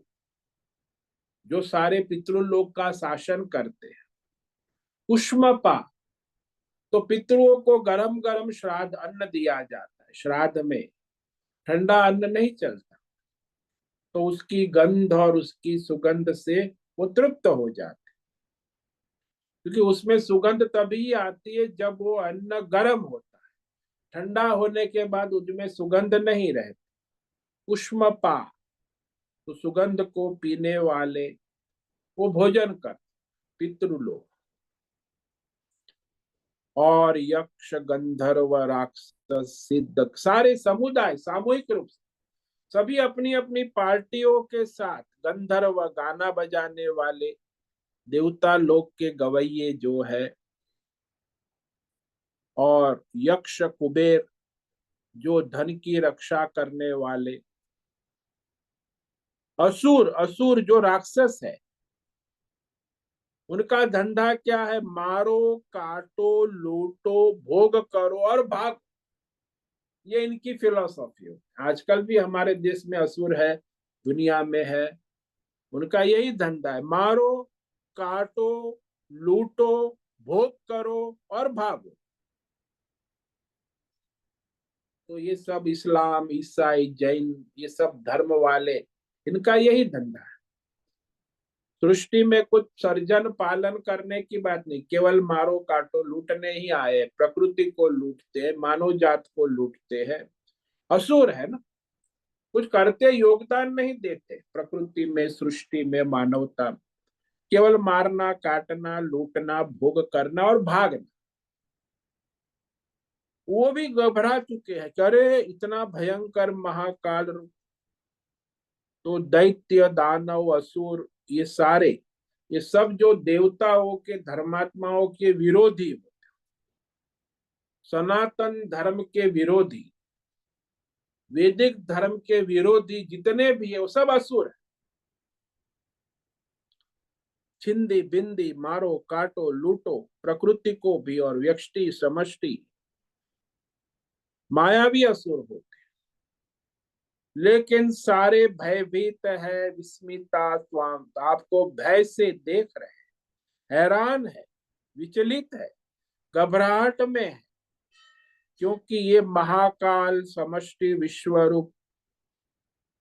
जो सारे पितृलोक का शासन करते हैं। उष्मपा, तो पितरों को गरम गरम श्राद्ध अन्न दिया जाता है, श्राद्ध में ठंडा अन्न नहीं चलता, तो उसकी गंध और उसकी सुगंध से वो तृप्त हो जाते, क्योंकि उसमें सुगंध तभी आती है जब वो अन्न गर्म होता है, ठंडा होने के बाद उसमें सुगंध नहीं रहती। उष्मपा, तो सुगंध को पीने वाले वो भोजन कर पितृलोक। और यक्ष गंधर्व राक्षस सिद्ध सारे समुदाय सामूहिक रूप से सभी अपनी अपनी पार्टियों के साथ, गंधर्व गाना बजाने वाले, देवता लोक के गवैये जो है, और यक्ष कुबेर जो धन की रक्षा करने वाले, असुर, असुर जो राक्षस है, उनका धंधा क्या है, मारो काटो लूटो भोग करो और भाग। ये इनकी फिलोसॉफी है। आजकल भी हमारे देश में असुर है, दुनिया में है, उनका यही धंधा है, मारो काटो लूटो भोग करो और भागो। तो ये सब इस्लाम, ईसाई, जैन, ये सब धर्म वाले, इनका यही धंधा है। सृष्टि में कुछ सर्जन पालन करने की बात नहीं, केवल मारो काटो लूटने ही आए, प्रकृति को लूटते हैं, मानव जात को लूटते हैं। असुर है ना, कुछ करते, योगदान नहीं देते प्रकृति में, सृष्टि में, मानवता, केवल मारना काटना लूटना भोग करना और भागना। वो भी घबरा चुके हैं कि अरे इतना भयंकर महाकाल, तो दैत्य दानव असुर ये सारे, ये सब जो देवताओं के धर्मात्माओं के विरोधी, सनातन धर्म के विरोधी, वैदिक धर्म के विरोधी जितने भी है वो सब असुर है। छिंदी बिंदी मारो काटो लूटो प्रकृति को भी, और व्यष्टि समष्टि मायावी असुर होते, लेकिन सारे भयभीत है, विस्मिता स्वाम, आपको भय से देख रहे हैं, हैरान है, विचलित है, घबराहट में है, क्योंकि ये महाकाल समष्टि विश्वरूप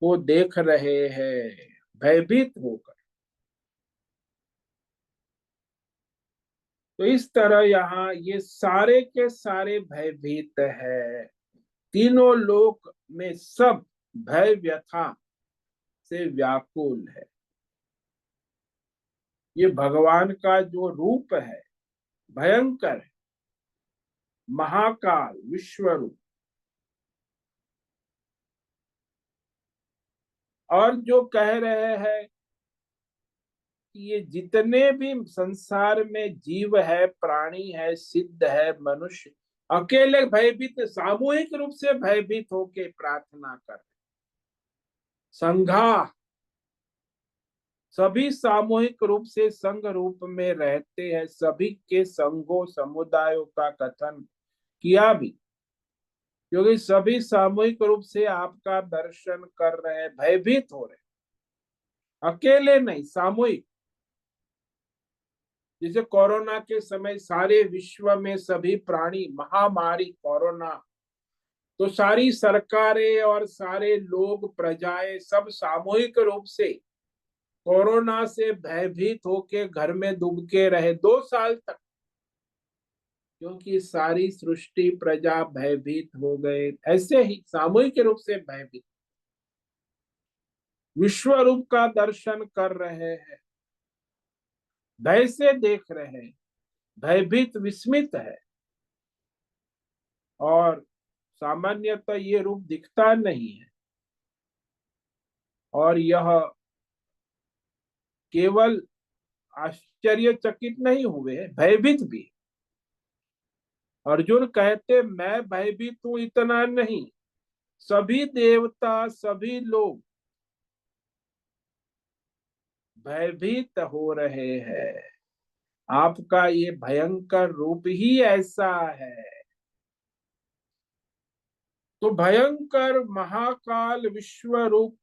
को देख रहे हैं भयभीत होकर। तो इस तरह यहाँ ये सारे के सारे भयभीत है, तीनों लोक में सब भय व्यथा से व्याकुल है। ये भगवान का जो रूप है भयंकर है, महाकाल विश्वरूप। और जो कह रहे हैं कि ये जितने भी संसार में जीव है, प्राणी है, सिद्ध है, मनुष्य अकेले भयभीत, सामूहिक रूप से भयभीत होके प्रार्थना कर, संघा, सभी सामूहिक रूप से संघ रूप में रहते हैं, सभी के संघों समुदायों का कथन किया भी, क्योंकि सभी सामूहिक रूप से आपका दर्शन कर रहे हैं, भयभीत हो रहे, अकेले नहीं, सामूहिक। जैसे कोरोना के समय सारे विश्व में सभी प्राणी, महामारी कोरोना तो सारी सरकारें और सारे लोग, प्रजाएं सब सामूहिक रूप से कोरोना से भयभीत होके घर में दुबके रहे 2 साल तक, क्योंकि सारी सृष्टि प्रजा भयभीत हो गए। ऐसे ही सामूहिक रूप से भयभीत, विश्व रूप का दर्शन कर रहे हैं, भय से देख रहे हैं, भयभीत विस्मित है। और सामान्यतः ये रूप दिखता नहीं है, और यह केवल आश्चर्यचकित नहीं हुए, भयभीत भी। अर्जुन कहते मैं भयभीत हूं इतना नहीं, सभी देवता सभी लोग भयभीत हो रहे हैं। आपका ये भयंकर रूप ही ऐसा है। तो भयंकर महाकाल विश्व रूप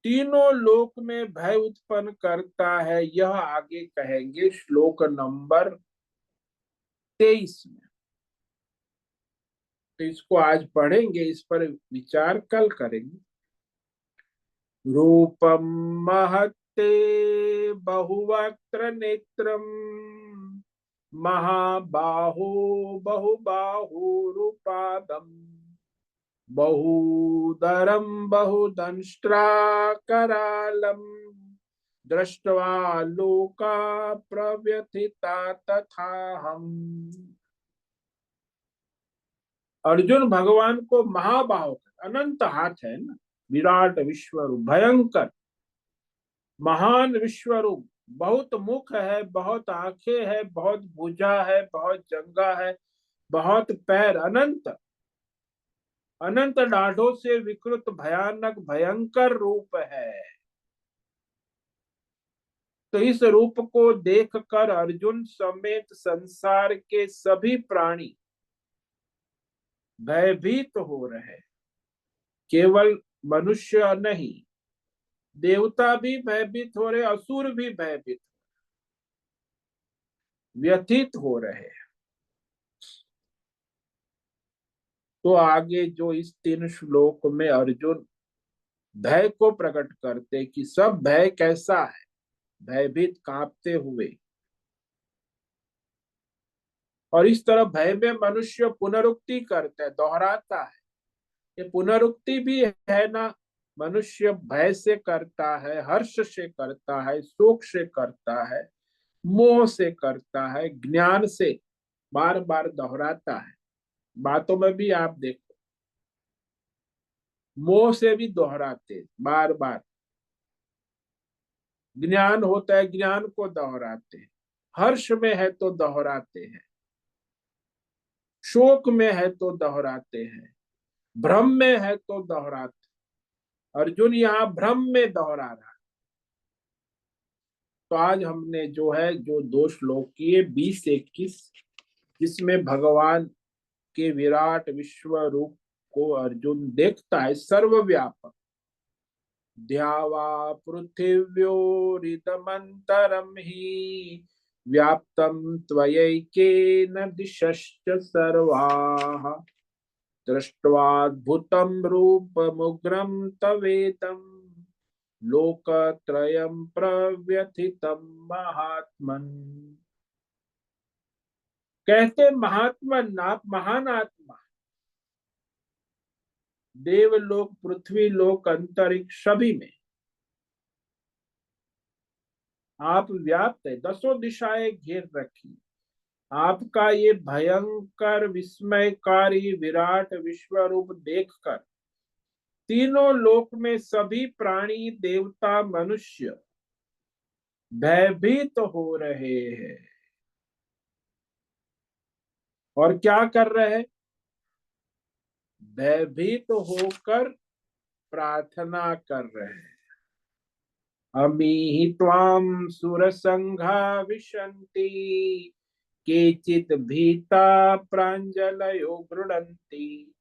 तीनों लोक में भय उत्पन्न करता है, यह आगे कहेंगे श्लोक नंबर 23 में। तो इसको आज पढ़ेंगे, इस पर विचार कल करेंगे। रूपम महत्ते बहुवक्त्र नेत्रम महाबाहो बहुबाहुरुपादम बहुदरम बहुदंष्ट्राकरालम दृष्ट्वा लोका प्रव्यथिता तथा हम। अर्जुन भगवान को महाबाहो, अनंत हाथ है ना, विराट विश्वरूप, भयंकर महान विश्वरूप, बहुत मुख है, बहुत आंखें है, बहुत भुजा है, बहुत जंगा है, बहुत पैर, अनंत अनंत दाढ़ों से विकृत भयानक भयंकर रूप है। तो इस रूप को देखकर अर्जुन समेत संसार के सभी प्राणी भयभीत हो रहे। केवल मनुष्य नहीं, देवता भी भयभीत हो रहे, असुर भी भयभीत, व्यथित हो रहे। तो आगे जो इस 3 श्लोक में अर्जुन भय को प्रकट करते कि सब भय कैसा है, भयभीत कांपते हुए। और इस तरह भय में मनुष्य पुनरुक्ति करता है, दोहराता है। ये पुनरुक्ति भी है ना, मनुष्य भय से करता है, हर्ष से करता है, शोक से करता है, मोह से करता है, ज्ञान से बार बार दोहराता है। बातों में भी आप देखो, मोह से भी दोहराते बार बार, ज्ञान होता है ज्ञान को दोहराते हैं, हर्ष में है तो दोहराते हैं, शोक में है तो दोहराते हैं, भ्रम में है तो दोहराते। अर्जुन यहाँ भ्रम में दोहरा रहा। तो आज हमने जो है जो 2 श्लोक किए 20-21, जिसमें भगवान के विराट विश्व रूप को अर्जुन देखता है, सर्वव्यापक। ध्यावा पृथिव्योरिदमन्तरं हि व्याप्तं त्वयैकेन दिशश्च सर्वाः दृष्ट्वाद्भुतं रूपमुग्रं तवेदं लोकत्रयं प्रव्यथितं महात्मन्। कहते महात्मन, आप महान आत्मा, देवलोक, पृथ्वी लोक, अंतरिक्ष सभी में आप व्याप्त है, 10 दिशाएं घेर रखी। आपका ये भयंकर विस्मयकारी विराट विश्व रूप देखकर तीनों लोक में सभी प्राणी, देवता, मनुष्य भयभीत हो रहे हैं। और क्या कर रहे हैं? भयभीत होकर प्रार्थना कर रहे हैं। अमी त्वाम सुरसंघा विशन्ति केचित् भीता प्राञ्जलयो गृह्णन्ति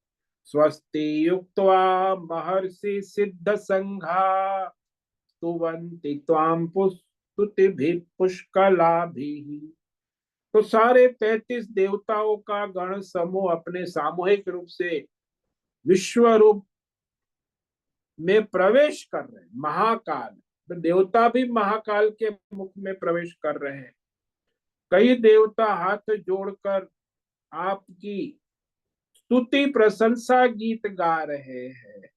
स्वस्ति युक्त्वा महर्षि सिद्ध संघा स्तुवन्ति त्वां स्तुतिभिः पुष्कलाभिः। तो सारे 33 देवताओं का गण समूह अपने सामूहिक रूप से विश्व रूप में प्रवेश कर रहे हैं। महाकाल, तो देवता भी महाकाल के मुख में प्रवेश कर रहे हैं। कई देवता हाथ जोड़कर आपकी स्तुति प्रशंसा गीत गा रहे हैं।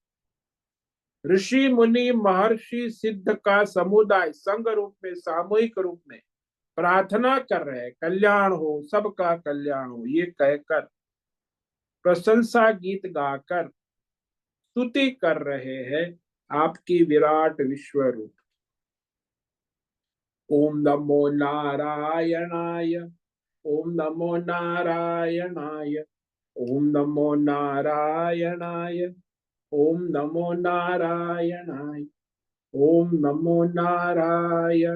ऋषि मुनि महर्षि सिद्ध का समुदाय संघ रूप में, सामूहिक रूप में प्रार्थना कर रहे हैं, कल्याण हो, सबका कल्याण हो, ये कहकर प्रशंसा गीत गाकर स्तुति कर रहे हैं आपकी विराट विश्व रूप। ओम नमो नारायणाय, ओम नमो नारायणाय, ओम नमो नारायणाय, ओम नमो नारायणाय, ओम नमो नारायणाय।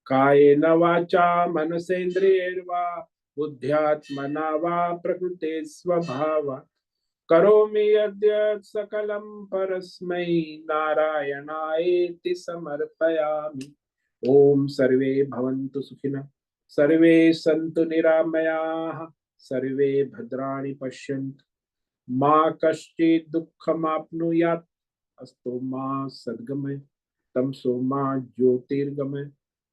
कायेन वाचा मनसेन्द्रियैर्वा बुद्ध्यात्मना वा प्रकृते स्वभावात् करोमि यद्यत् सकलं परस्मै नारायणायेति समर्पयामि। ओम सर्वे भवन्तु सुखिनः, सर्वे सन्तु निरामयाः, सर्वे भद्राणि पश्यन्तु, मा कश्चित् दुःखमाप्नुयात्, अस्तु मा सद्गमय, तमसो मा ज्योतिर्गमय,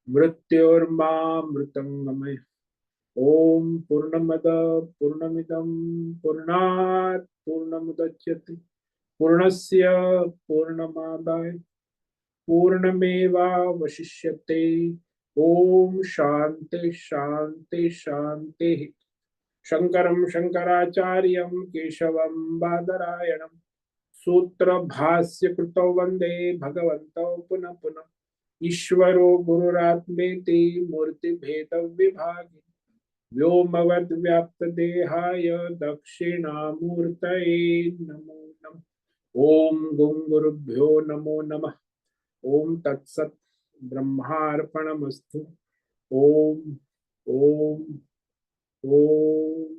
मृत्योर्मा मृतंगमय। ओम पूर्णमद पूर्णमिदं पूर्णात् पूर्णमुदच्यते पूर्णस्य पूर्णमादाय पूर्णमेवावशिष्यते। ओम शांति शांति शांति। शंकरं शंकराचार्यं केशवं बादरायणं सूत्र भाष्य कृतौ वंदे भगवन्तौ पुनः पुनः। ईश्वरो गुरुरात्मेति मूर्ति भेद विभागे व्योमवद् व्याप्त देहाय दक्षिणामूर्तये नमो नमः। ओम गुं गुरुभ्यो नमो नमः। ओम तत्सत् ब्रह्मार्पणमस्तु। ओम ओम ओम।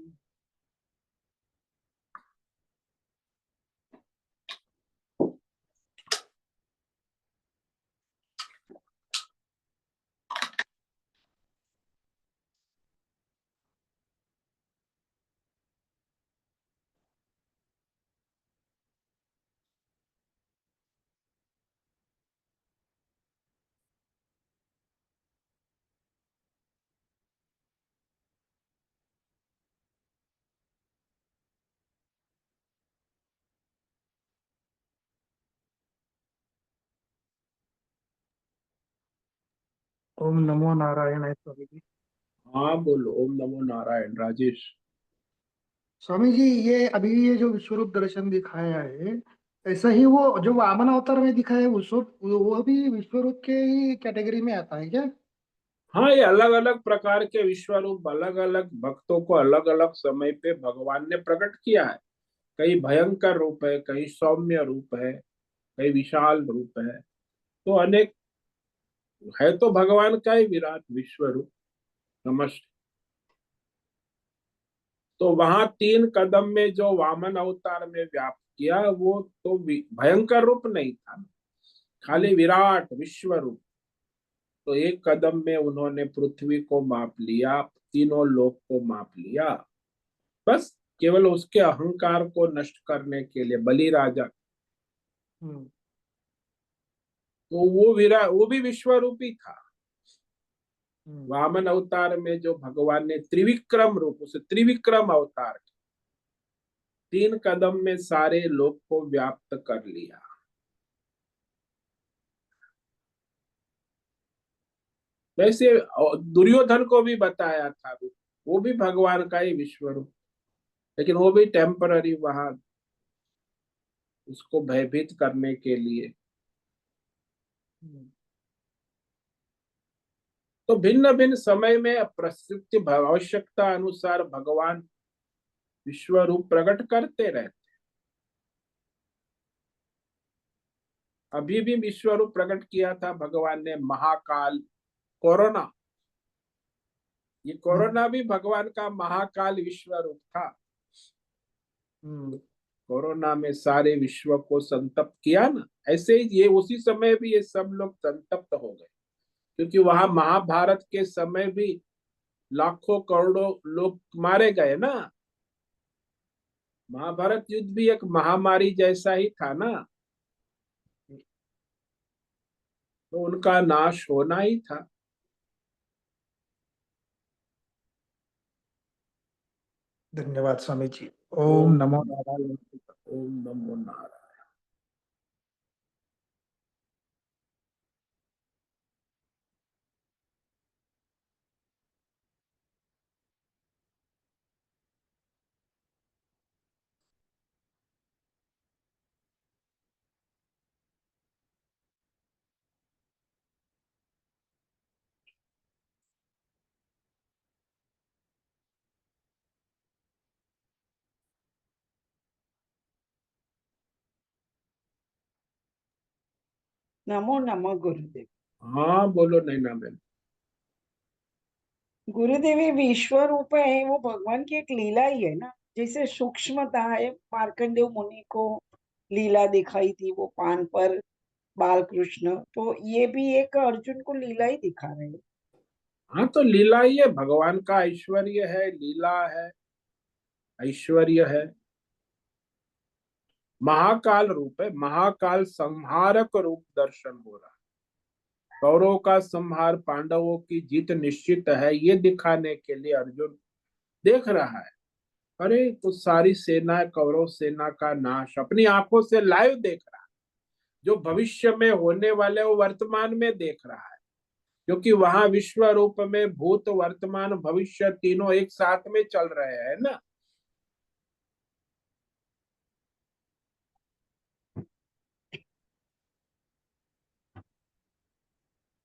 ओम नमो नारायण है स्वामी जी। हाँ बोलो, ओम नमो नारायण राजेश। स्वामी जी, ये अभी ये जो विश्वरूप दर्शन दिखाया है, ऐसा ही वो जो वामन अवतार में दिखाया है वो भी विश्वरूप के ही कैटेगरी में आता है क्या? हाँ, ये अलग अलग प्रकार के विश्व रूप अलग अलग भक्तों को अलग अलग समय पे भगवान ने प्रकट किया है। कई भयंकर रूप है, कई सौम्य रूप है, कई विशाल रूप है। तो अनेक है, तो भगवान का ही विराट विश्व रूप। नमस्ते। तो वहां 3 कदम में जो वामन अवतार में व्याप्त किया, वो तो भयंकर रूप नहीं था, हम्म। खाली विराट विश्व रूप। तो 1 कदम में उन्होंने पृथ्वी को माप लिया, तीनों लोक को माप लिया, बस केवल उसके अहंकार को नष्ट करने के लिए, बलि राजा। हम्म। तो वो भी विश्व रूपी था। हम्म। वामन अवतार में जो भगवान ने त्रिविक्रम रूप, उसे त्रिविक्रम अवतार, 3 कदम में सारे लोक को व्याप्त कर लिया। वैसे दुर्योधन को भी बताया था, वो भी भगवान का ही विश्व रूप, लेकिन वो भी टेम्पररी, वहां उसको भयभीत करने के लिए। हम्म। तो भिन्न भिन्न समय में प्रसिद्ध आवश्यकता अनुसार भगवान विश्व रूप प्रकट करते रहते। अभी भी विश्व रूप प्रकट किया था भगवान ने, महाकाल कोरोना। ये हम्म। कोरोना भी भगवान का महाकाल विश्व रूप था। हम्म। कोरोना में सारे विश्व को संतप्त किया ना, ऐसे ही ये उसी समय भी ये सब लोग संतप्त हो गए, क्योंकि वहां महाभारत के समय भी लाखों करोड़ों लोग मारे गए ना। महाभारत युद्ध भी एक महामारी जैसा ही था ना, तो उनका नाश होना ही था। धन्यवाद स्वामी जी। ओम ओम नमो नमो नारायण। ओम नमो नारायण। नमो नमः गुरुदेव। हाँ बोलो नैना बहन। गुरुदेव ये विश्व रूप है, वो भगवान की एक लीला ही है ना। जैसे सूक्ष्मता है, मार्कंडेय मुनि को लीला दिखाई थी वो पान पर, बाल कृष्ण, तो ये भी एक अर्जुन को लीला ही दिखा रहे हैं। हाँ तो लीला ही है, भगवान का ऐश्वर्य है, लीला है, ऐश्वर्य है। महाकाल रूप है, महाकाल संहारक रूप दर्शन हो रहा है। कौरवों का संहार, पांडवों की जीत निश्चित है, ये दिखाने के लिए अर्जुन देख रहा है। अरे तो सारी सेना, कौरव सेना का नाश अपनी आंखों से लाइव देख रहा है। जो भविष्य में होने वाले वो वर्तमान में देख रहा है, क्योंकि वहां विश्व रूप में भूत वर्तमान भविष्य तीनों एक साथ में चल रहे हैं ना।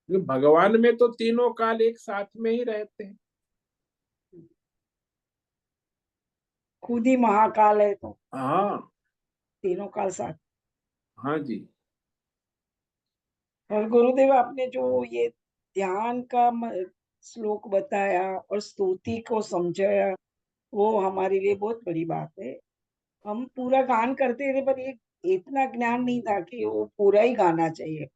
क्योंकि भगवान में तो तीनों काल एक साथ में ही रहते हैं। खुद ही महाकाल है, तो हाँ। तीनों काल साथ। हाँ जी। और गुरुदेव आपने जो ये ध्यान का श्लोक बताया और स्तुति को समझाया, वो हमारे लिए बहुत बड़ी बात है। हम पूरा गान करते थे, पर ये इतना ज्ञान नहीं था कि वो पूरा ही गाना चाहिए।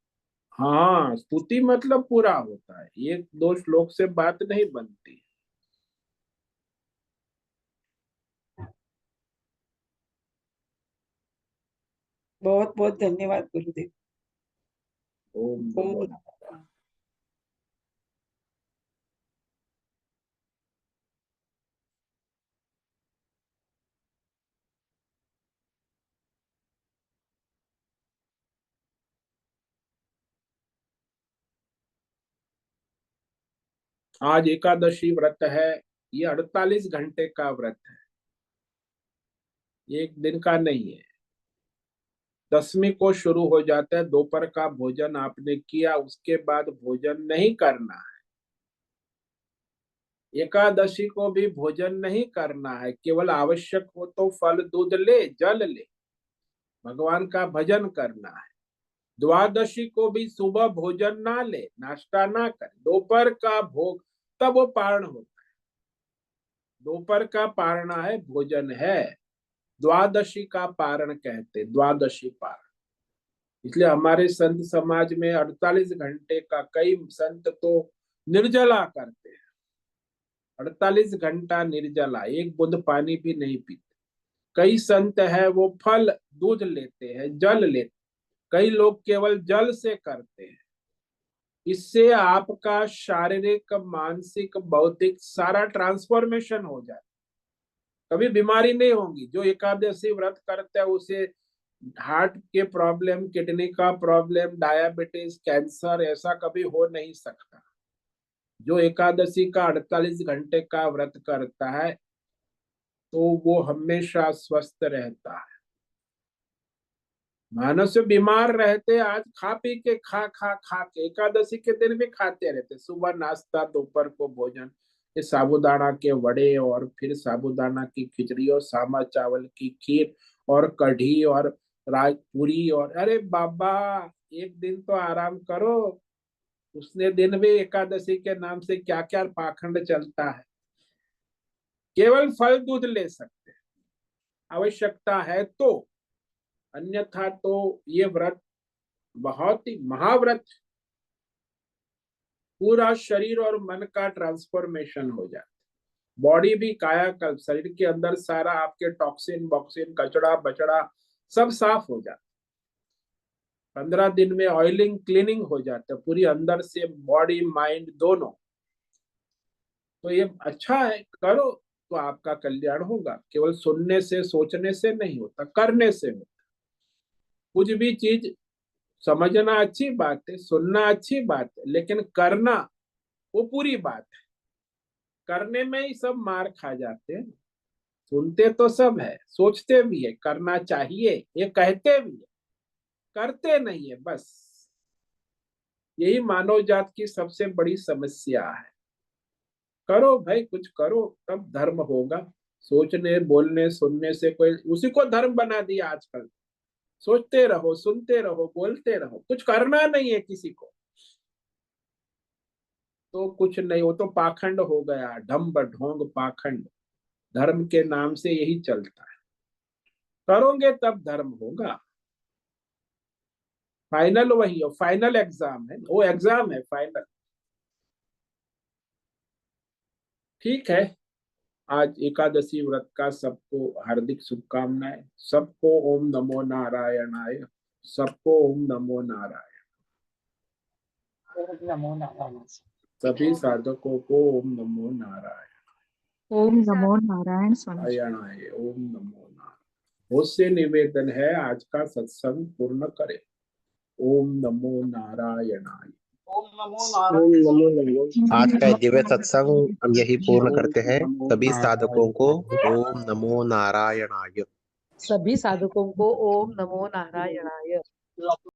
हाँ स्तुति मतलब पूरा होता है, एक दो श्लोक से बात नहीं बनती। बहुत बहुत धन्यवाद गुरुदेव। ओम ओम नमो। नमः। आज एकादशी व्रत है, ये 48 घंटे का व्रत है, एक दिन का नहीं है। दसवीं को शुरू हो जाता है, दोपहर का भोजन आपने किया, उसके बाद भोजन नहीं करना है। एकादशी को भी भोजन नहीं करना है, केवल आवश्यक हो तो फल दूध ले, जल ले, भगवान का भजन करना है। द्वादशी को भी सुबह भोजन ना ले, नाश्ता ना करे, दोपहर का भोग, तब वो पारण होता है। दोपहर का पारणा है, भोजन है। द्वादशी का पारण कहते, द्वादशी पारण। इसलिए हमारे संत समाज में 48 घंटे का, कई संत तो निर्जला करते हैं। 48 घंटा निर्जला, एक बूंद पानी भी नहीं पीते। कई संत है वो फल दूध लेते हैं, जल लेते। कई लोग केवल जल से करते हैं। इससे आपका शारीरिक, मानसिक, बौद्धिक सारा ट्रांसफॉर्मेशन हो जाए। कभी बीमारी नहीं होगी। जो एकादशी व्रत करता है उसे हार्ट के प्रॉब्लम, किडनी का प्रॉब्लम, डायबिटीज, कैंसर ऐसा कभी हो नहीं सकता। जो एकादशी का 48 घंटे का व्रत करता है तो वो हमेशा स्वस्थ रहता है। मनुष्य बीमार रहते, आज खा पी के, खा खा खा के, एकादशी के दिन भी खाते रहते, सुबह नाश्ता, दोपहर को भोजन, ये साबूदाना के वड़े और फिर साबूदाना की खिचड़ी और सामा चावल की खीर और कढ़ी और राजपूरी। और अरे बाबा, एक दिन तो आराम करो। उसने दिन भी एकादशी के नाम से क्या क्या पाखंड चलता है। केवल फल दूध ले सकते हैं आवश्यकता है तो, अन्यथा तो ये व्रत बहुत ही महाव्रत, पूरा शरीर और मन का ट्रांसफॉर्मेशन हो जाता है। बॉडी भी कायाकल्प, शरीर के अंदर सारा आपके टॉक्सिन बॉक्सिन कचड़ा बचड़ा सब साफ हो जाता। 15 दिन में ऑयलिंग क्लीनिंग हो जाता है पूरी अंदर से, बॉडी माइंड दोनों। तो ये अच्छा है, करो तो आपका कल्याण होगा। केवल सुनने से सोचने से नहीं होता, करने से होता। कुछ भी चीज समझना अच्छी बात है, सुनना अच्छी बात है, लेकिन करना वो पूरी बात है। करने में ही सब मार खा जाते हैं। सुनते तो सब है, सोचते भी है, करना चाहिए ये कहते भी है, करते नहीं है। बस यही मानव जात की सबसे बड़ी समस्या है। करो भाई, कुछ करो तब धर्म होगा। सोचने बोलने सुनने से कोई, उसी को धर्म बना दिया आजकल। सोचते रहो, सुनते रहो, बोलते रहो, कुछ करना नहीं है किसी को, तो कुछ नहीं। वो तो पाखंड हो गया, ढम्ब ढोंग पाखंड। धर्म के नाम से यही चलता है। करोगे तब धर्म होगा। फाइनल वही है, फाइनल एग्जाम है वो, एग्जाम है फाइनल। ठीक है, आज एकादशी व्रत का सबको हार्दिक शुभकामनाएं। सबको ओम नमो नारायणाय। सबको ओम नमो नारायण। ओम नमो नारायण। सभी साधकों को ओम नमो नारायण। ओम नमो नारायण स्वामी। नारायणाय ओम नमो नारायण। मुझसे निवेदन है आज का सत्संग पूर्ण करें। ओम नमो नारायणाय। ओम नमो नारायण। आज का दिव्य सत्संग हम यही पूर्ण करते हैं। सभी साधकों को ओम नमो नारायणाय। सभी साधकों को ओम नमो नारायणाय।